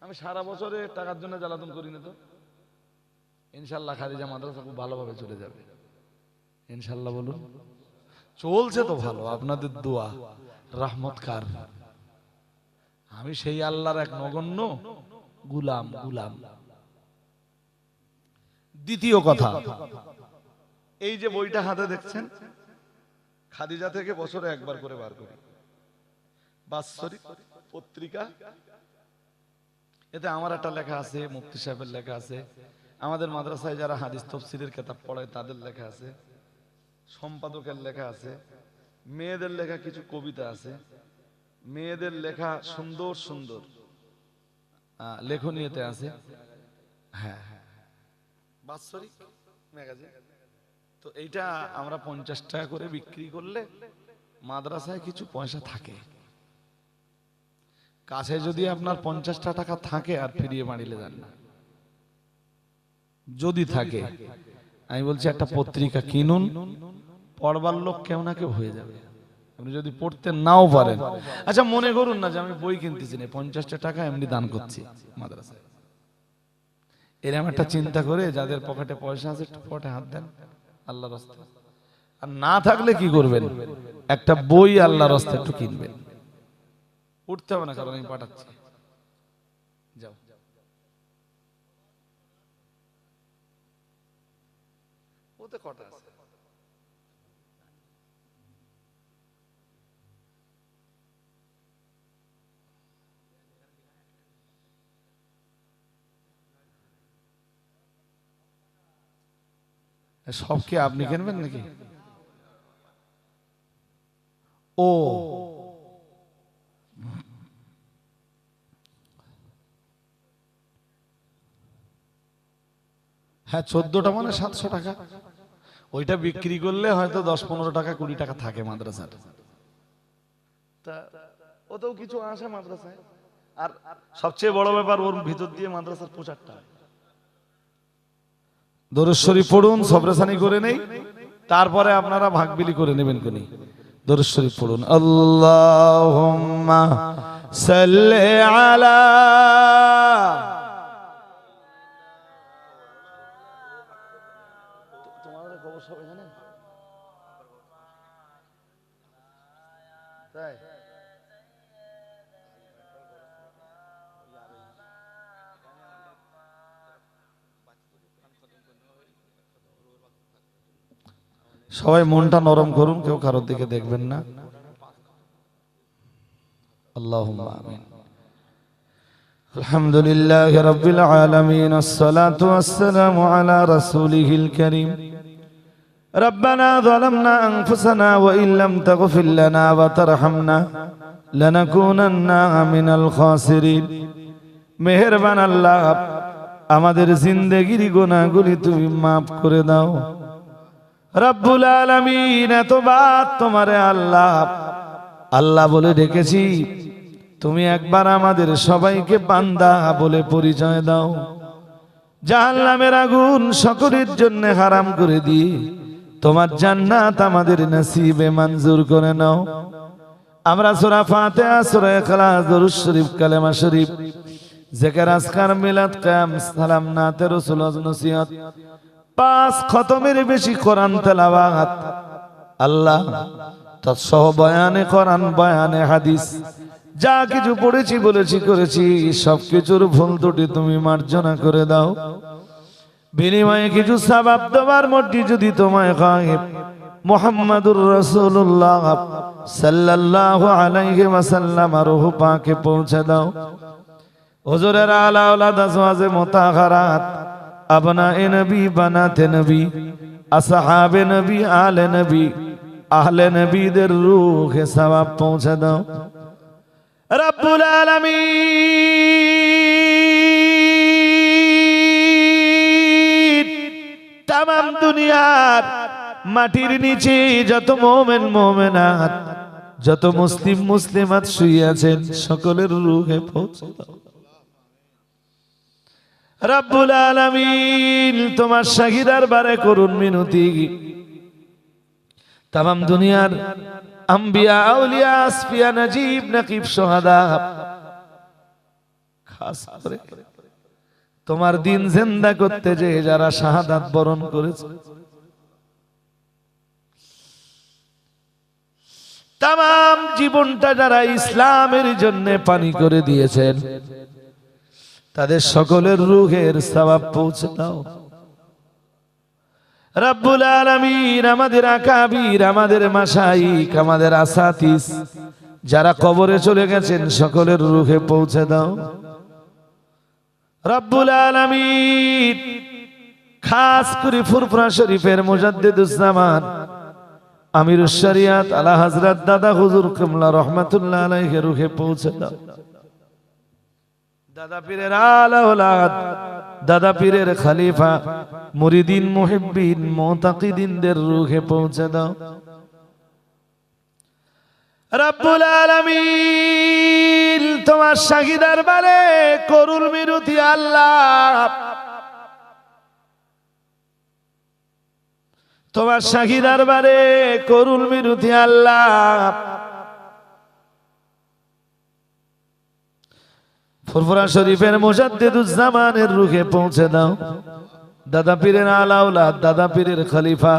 আমি সারা বছরে টাকার জন্য জ্বালাতন করি না তো। ইনশাল্লাহ খাদিজা মাদ্রাসা খুব ভালোভাবে চলে যাবে ইনশাল্লাহ বলুন। চলছে তো ভালো, আপনাদের দোয়া রহমত কার? আমি সেই আল্লাহর এক নগণ্য গুলাম। দ্বিতীয় কথা, এই যে বইটা হাতে দেখছেন, খাদিজা থেকে বছরে একবার করে বার করি, বাৎসরিক পত্রিকা। এতে আমার একটা লেখা আছে, মুফতি সাহেবের লেখা আছে, আমাদের মাদ্রাসায় যারা হাদিস তাফসীরের কিতাব পড়ায় তাদের লেখা আছে, সম্পাদকের লেখা আছে, মেয়েদের লেখা কিছু কবিতা আছে, মেয়েদের লেখা সুন্দর সুন্দর লেখনীতে আছে। হ্যাঁ, বাৎসরিক ম্যাগাজিন। তো এইটা আমরা 50 টাকা করে বিক্রি করলে মাদ্রাসায় কিছু পয়সা থাকে। কাছে যদি আপনার 50টা টাকা থাকে আর ফিরিয়ে বাড়িলে যান না, যদি থাকে, আমি বলছি একটা পত্রিকা কিনুন, পড়বার লোক কেউ না কেউ হয়ে যাবে। আপনি যদি পড়তে নাও পারেন, আচ্ছা মনে করুন না যে আমি বই কিনতেছি না, 50টা টাকা এমনি দান করছি মাদ্রাসায়, এরকম একটা চিন্তা করে যাদের পকেটে পয়সা আছে একটু পকেটে হাত দেন আল্লাহর রাস্তায়। আর না থাকলে কি করবেন? একটা বই আল্লাহর রাস্তায় একটু কিনবেন। উঠতে হবে না, কারণ আমি পাঠাচ্ছি, যাও। ওতে কটা আছে? সব কি আপনি কিনবেন নাকি? ও হ্যাঁ, 14টা মানে 700 টাকা। ওইটা বিক্রি করলে হয়তো 10-15 টাকা 20 টাকা থাকে মাদ্রাসার। তা ওতেও কিছু আসে মাদ্রাসায়। আর সবচেয়ে বড় ব্যাপার, ওর ভিতর দিয়ে মাদ্রাসার প্রচারটা। দরুদ শরীফ পড়ুন, সবরেসানি করে নেই, তারপরে আপনারা ভাগবিলি করে নেবেন কোনি। দরুদ শরীফ পড়ুন। আল্লাহুম্মা সাল্লি আলা তোমাদের খবর সব এখানে তাই। সবাই মনটা নরম করুন, কেউ কারোর দিকে দেখবেন না। আল্লাহুম্মা আমিন। আলহামদুলিল্লাহি রাব্বিল আলামিন, আসসালাতু ওয়াসসালামু আলা রাসূলিহিল কারীম। রব্বানা যালামনা আনফুসানা ওয়া ইল্লাম তাগফির লানা ওয়া তারহামনা লানাকুনান্না মিনাল খাসিরিন। মেহেরবান আল্লাহ, আমাদের জিন্দেগির গুনাহগুলি তুমি মাফ করে দাও। রব্বুল আলামিন, এতবার তোমারে আল্লাহ আল্লাহ বলে ডেকেছি, তুমি একবার আমাদের সবাইকে বান্দা বলে পরিচয় দাও। জাহান্নামের আগুন সকলের জন্য হারাম করে দিয়ে তোমার জান্নাত আমাদের নসিবে মঞ্জুর করে নাও। আমরা সূরা ফাতিহা, সূরা ইখলাস, দরুদ শরীফ, কালেমা শরীফ, জিকির, আজকার, মিলাদ, কিয়াম, সালাম, নাতে রাসূল, নসিহত, 5 খতমের বেশি কোরআন তেলাওয়াত, আল্লাহ তৎসহ বয়ানে কোরআন, বয়ানে হাদিস, যা কিছু পড়েছি, বলেছি, করেছি, সবকিছুর ভুল ত্রুটি তুমি মার্জনা করে দাও। বিনিময়ে কিছু সওয়াব দেওয়ার মধ্যে যদি তোমায় গায়েব মুহাম্মাদুর রাসূলুল্লাহ সাল্লাল্লাহু আলাইহি ওয়াসাল্লাম রূহ পাকে পৌঁছে দাও। হুজুরের আলা আওলাদ, আজওয়াজে মুতাহহারাত, আবনায়ে নবী, বানাতে নবী, আসহাবে নবী, আলে নবী, আহলে নবীদের রূহে সওয়াব পৌঁছে দাও। রব্বুল আলামিন, তামাম দুনিয়ার মাটির নিচে যত মুমিন মুমিনাত, যত মুসলিম মুসলিমাত শুয়ে আছেন, সকলের রূহে পৌঁছে দাও। রব্বুল আলামিন, তোমার শাহিদার বারে করুন মিনতি, তামাম দুনিয়ার আম্বিয়া, আউলিয়া, আসফিয়া, নজিব, নকিব, শুহাদা, খাস করে তোমার দিন জিন্দা করতে যে যারা শাহাদাত বরণ করেছে, তামাম জীবনটা যারা ইসলামের জন্য পানি করে দিয়েছেন, তাদের সকলের রূহের সওয়াব পৌঁছে দাও। রব্বুল আলামিন, আমাদের আকাবির, আমাদের মাশাইখ, আমাদের আসাতিস যারা কবরে চলে গেছেন, সকলের রূহে পৌঁছে দাও। রব্বুল আলামিন, খাস করে ফুরফুরা শরীফের মুজাদ্দিদুজ জামান, আমিরুশ শরিয়াত আলা হযরত দাদা হুজুর কিবলা রাহমাতুল্লাহ আলাইহি রূহে পৌঁছে দাও। দাদা পীরের আলা ওলাদ, দাদা পীরের খলিফা, মুরিদিন, মুহিব্বিন, মুতাকিদিনদের রূহে পৌঁছে দাও। রব্বুল আলামিন, তোমার শাহিদার বারে করুল মিনতি আল্লাহ, তোমার শাহিদার বারে করুল মিনতি আল্লাহ। ফুরফুরা শরীফের মুজাদ্দিদুজ জামানের রূহে পৌঁছে দাও। দাদা পীরের আলা ওলাদ, দাদা পীরের খলিফা,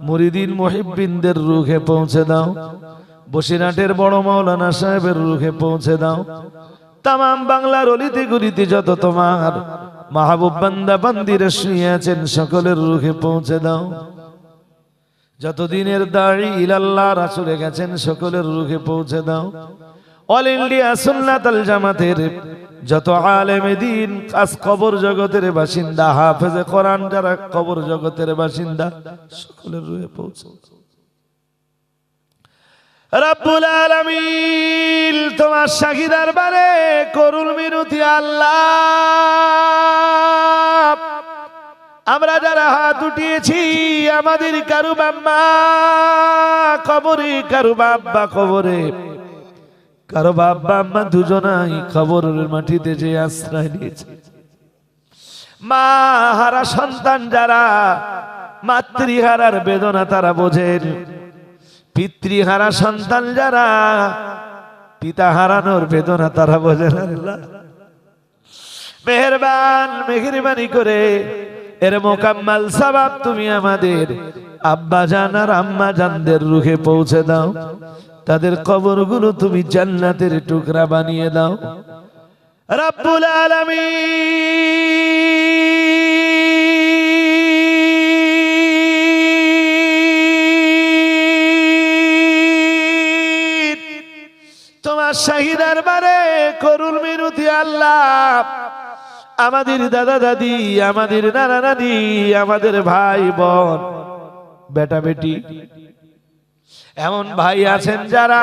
মুরিদিন, মুহিব্বিনদের রূহে পৌঁছে দাও। বসিরহাটের বড় মাওলানা সাহেবের রূহে পৌঁছে দাও। তামাম বাংলার অলিতে গলিতে যত তোমার মাহবুব বান্দা বান্দিরা শুয়ে আছেন, সকলের রূহে পৌঁছে দাও। যত দিনের দাঈ ইলাল্লাহরা চলে গেছেন, সকলের রূহে পৌঁছে দাও। অল ইন্ডিয়া সুন্নাতুল জামাতের যত আলেমে দিন আজ কবর জগতের বাসিন্দা, হাফেজে কোরআন যারা কবর জগতের বাসিন্দা, সকলের রুহে পৌঁছে। রব্বুল আলামিন তোমার শাহী দরবারে করুণ মিনতি আল্লাহ, আমরা যারা হাত উঠিয়েছি আমাদের কারু বাম্মা কবরে, কারু বাব্বা কবরে, কারো বাবা আম্মা দুজনাই কবরের মাটিতে যে আশ্রয় নিয়েছে। মা হারা সন্তান যারা, মাতৃহারার বেদনা তারা বোঝেন, পিতৃহারা সন্তান যারা, পিতা হারানোর বেদনা তারা বোঝেন। আল্লাহ মেহেরবান, মেহেরবানি করে এর মোকাম্মাল সওয়াব তুমি আমাদের আব্বা জান আর আম্মা জানদের রুহে পৌঁছে দাও, তাদের কবরগুলো তুমি জান্নাতের টুকরা বানিয়ে দাও। রব্বুল আলামিন তোমার শাহী দরবারে করুণ মিনতি আল্লাহ, আমাদের দাদা দাদি, আমাদের নানা নানি, আমাদের ভাই বোন, বেটা বেটি, এমন ভাই আছেন যারা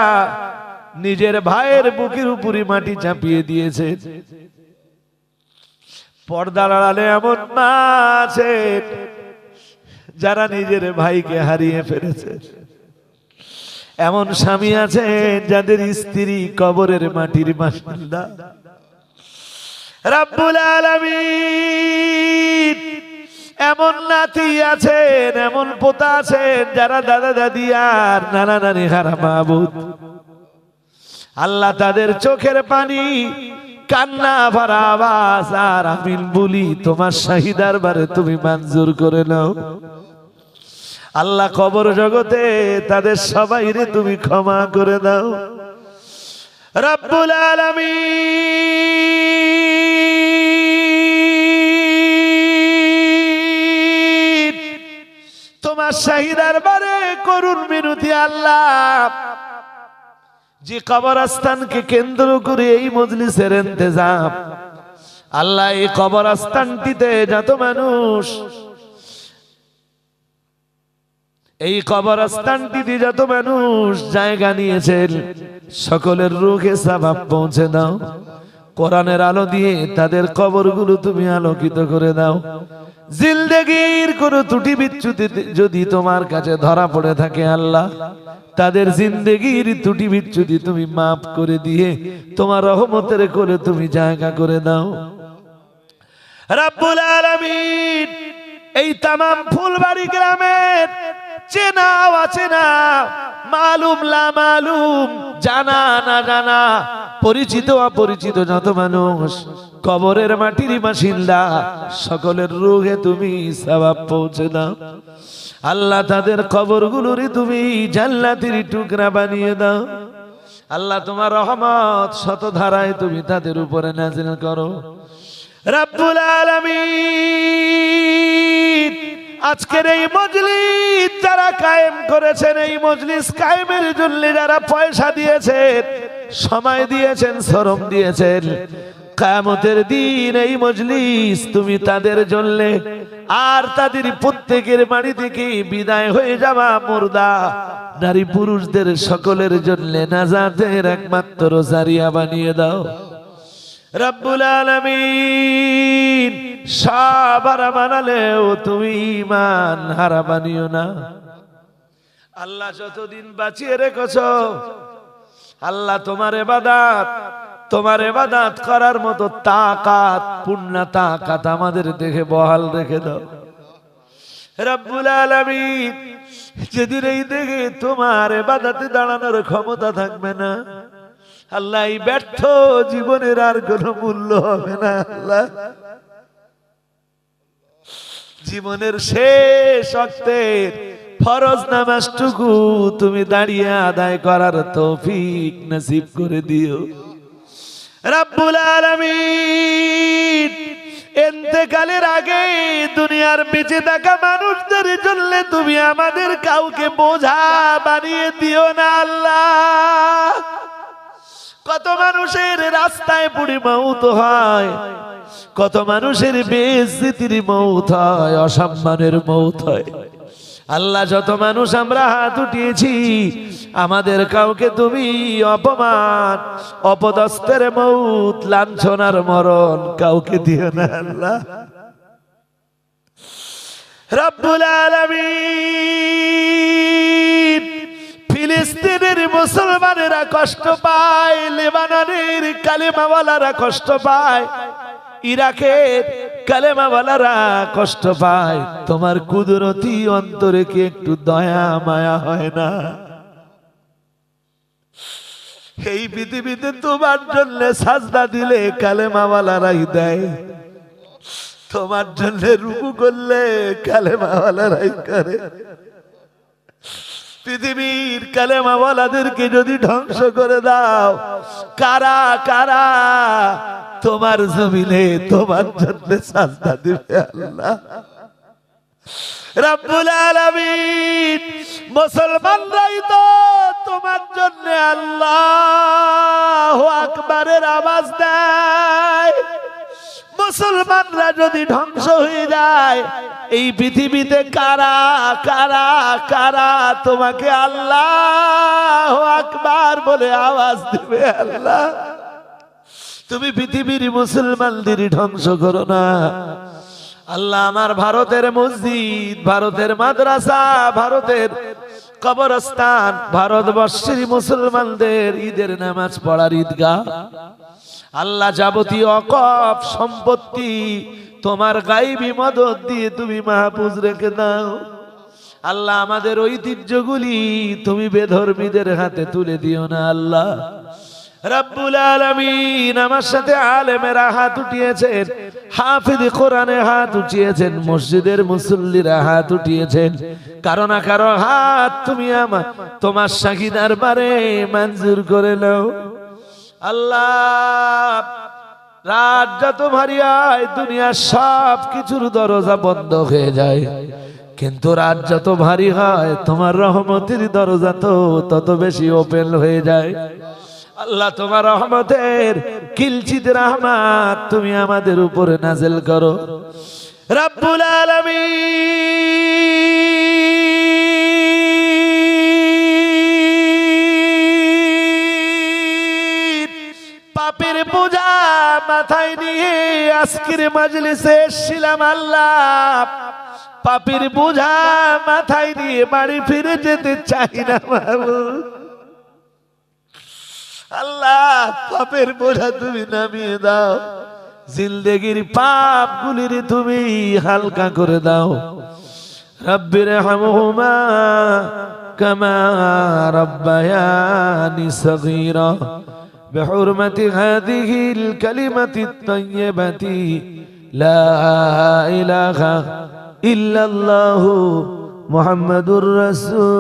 নিজের ভাইয়ের বুকের উপরে মাটি চাপিয়ে দিয়েছে। পর্দার আড়ালে এমন মা আছেন যারা নিজের ভাইকে হারিয়ে ফেলেছে। এমন স্বামী আছেন যাদের স্ত্রী কবরের মাটির বাসিন্দা। রব্বুল আলামিন এমন নাতি আছেন, এমন পোতা আছেন যারা দাদা দাদি আর নানা নানি হারা মাবুদ। আল্লাহ তাদের চোখের পানি, কান্না ভরা আওয়াজ আর আমিন বলি তোমার শাহী দরবারে তুমি মঞ্জুর করে নাও। আল্লাহ কবর জগতে তাদের সবাইরে তুমি ক্ষমা করে দাও। রব্বুল আলামিন তোমার শাহী দরবারে করুণ মিনতি আল্লাহ, যে কবরস্থানকে কেন্দ্র করে এই মজলিসের ইন্তজাম, আল্লাহ এই কবরস্থানটিতে যত মানুষ, এই কবরস্থানটিতে যত মানুষ জায়গা নিয়েছেন সকলের রুহে সওয়াব পৌঁছে দাও। কোরআনের আলো দিয়ে তাদের কবরগুলো তুমি আলোকিত করে দাও। জিন্দেগীর কোন ত্রুটি বিচ্যুতি যদি তোমার কাছে ধরা পড়ে থাকে আল্লাহ, তাদের জিন্দেগীর ত্রুটি বিচ্যুতি তুমি মাফ করে দিয়ে তোমার রহমতের কোলে তুমি জায়গা করে দাও। রব্বুল আলামিন এই তাম ফুলবাড়ি গ্রামের চেনা অচেনা, মালুম লা মালুম, জানা না জানা, পরিচিত অপরিচিত যত মানুষ কবরের মাটির বাসিন্দা, সকলের রুহে তুমি সওয়াব পৌঁছে দাও। আল্লাহ তাদের কবরগুলোরে তুমি জান্নাতের টুকরা বানিয়ে দাও। আল্লাহ তোমার রহমত শত ধারায় তুমি তাদের উপরে নাযিল করো। রব্বুল আলামিন আজকের এই মজলিস যারা কায়েম করেছেন, এই মজলিস কায়েমের জন্য যারা পয়সা দিয়েছেন, সময় দিয়েছেন, শ্রম দিয়েছেন, কিয়ামতের দিন এই মজলিস তুমি তাদের জন্য আর তাদের প্রত্যেকের বাড়ি থেকে বিদায় হয়ে যাওয়া মুর্দা নারী পুরুষদের সকলের জন্য নাজাতের একমাত্র জারিয়া বানিয়ে দাও। রব্বুল আলামিন সব হারা বানালেও তুমি ঈমান হারা বানিও না। আল্লাহ যতদিন বাঁচিয়ে রেখেছো, আল্লাহ তোমার ইবাদত করার মতো তাকাত, পূর্ণ তাকাত আমাদের দেখে বহাল রেখে দাও। রব্বুল আলামিন যেদিন এই দেখে তোমার ইবাদতে দাঁড়ানোর ক্ষমতা থাকবে না, আল্লাহ এই ব্যর্থ জীবনের আর কোনো মূল্য হবে না। আল্লাহ জীবনের শেষ ওয়াক্তের ফরজ নামাজটুকু তুমি দাঁড়িয়ে আদায় করার তৌফিক নসিব করে দিও। রব্বুল আলামিন ইন্তেকালের আগে দুনিয়ার বেঁচে থাকা মানুষদের জন্য তুমি আমাদের কাউকে বোঝা বানিয়ে দিও না। আল্লাহ কত মানুষের রাস্তায় পুড়ে মৌত হয়, কত মানুষের বেইজ্জতির মৌত হয়, অসম্মানের মৌত হয়। আল্লাহ, যত মানুষ আমরা হাত উঠিয়েছি, আমাদের কাউকে তুমি অপমান, অপদস্থের মৌত, লাঞ্ছনার মরণ কাউকে দিও না আল্লাহ। রব্বুল আলামিন, ফিলিস্তিনের মুসলমানেরা কষ্ট পায়, লেবাননের কালেমাওয়ালারা কষ্ট পায়, ইরাকের কালেমাওয়ালারা কষ্ট পায়, তোমার কুদরতি অন্তরে কি একটু দয়া মায়া হয় না? এই পৃথিবীতে তোমার জন্য সাজদা দিলে কালেমাওয়ালারাই দেয়, তোমার জন্য রুকু করলে কালেমাওয়ালারাই করে। পৃথিবীর কালেমাওয়ালাদেরকে যদি ধ্বংস করে দাও, কারা কারা তোমার জমিনে তোমার জন্য সাজদা দিবে আল্লাহ? রব্বুল আলামিন, মুসলমানরাই তো তোমার জন্য আল্লাহু আকবারের আওয়াজ দেয়। মুসলমানরা যদি ধ্বংস হয়ে যায়, এই পৃথিবীতে কারা কারা কারা তোমাকে আল্লাহু আকবার বলে আওয়াজ দিবে আল্লাহ? তুমি পৃথিবীর মুসলমানদের ধ্বংস করো না আল্লাহ। আমার ভারতের মসজিদ, ভারতের মাদ্রাসা, ভারতের কবরস্থান, ভারতবর্ষের মুসলমানদের ঈদের নামাজ পড়ার ঈদগাহ, আল্লাহ যাবতীয় অকফ সম্পত্তি তোমার গায়বী মদদ দিয়ে তুমি মাহফুজ রেখে দাও আল্লাহ। আমাদের ঐতিহ্যগুলি তুমি বেধর্মীদের হাতে তুলে দিও না আল্লাহ। রব্বুল আলামিন, আমার সাথে আলেমেরা হাত উঠিয়েছেন, হাফিজ কোরআনে হাত উঠিয়েছেন, মসজিদের মুসল্লিরা হাত উঠিয়েছেন, কারো না কারো হাত তুমি আমার তোমার শাহী দরবারে মঞ্জুর করে নাও আল্লাহ। রাত যত ভারী হয়, দুনিয়ার সব কিছুর দরজা বন্ধ হয়ে যায়, কিন্তু রাত যত ভারী হয়, তোমার রহমতের দরজা তো তত বেশি ওপেন হয়ে যায় আল্লাহ। তোমার রহমতের কিলচিত রহমত তুমি আমাদের উপরে নাযিল করো রব্বুল আলামিন। পাপের বোঝা মাথায় নিয়ে আজকের মজলিসে এসেছিলাম আল্লাহ, পাপের বোঝা মাথায় নিয়ে বাড়ি ফিরে যেতে চাই না মাবুদ আল্লাহ। পাপের বোঝা তুমি নামিয়ে দাও, জিন্দেগির পাপ গুলির তুমি হালকা করে দাও। রব্বির হামহুমা কামা রব্বায়ানি সগীরা বিহুরমাতি হাযিহিল কালিমাতিত তাইয়্যিবাতি লা ইলাহা ইল্লাল্লাহু মুহাম্মাদুর রাসূলুল্লাহ।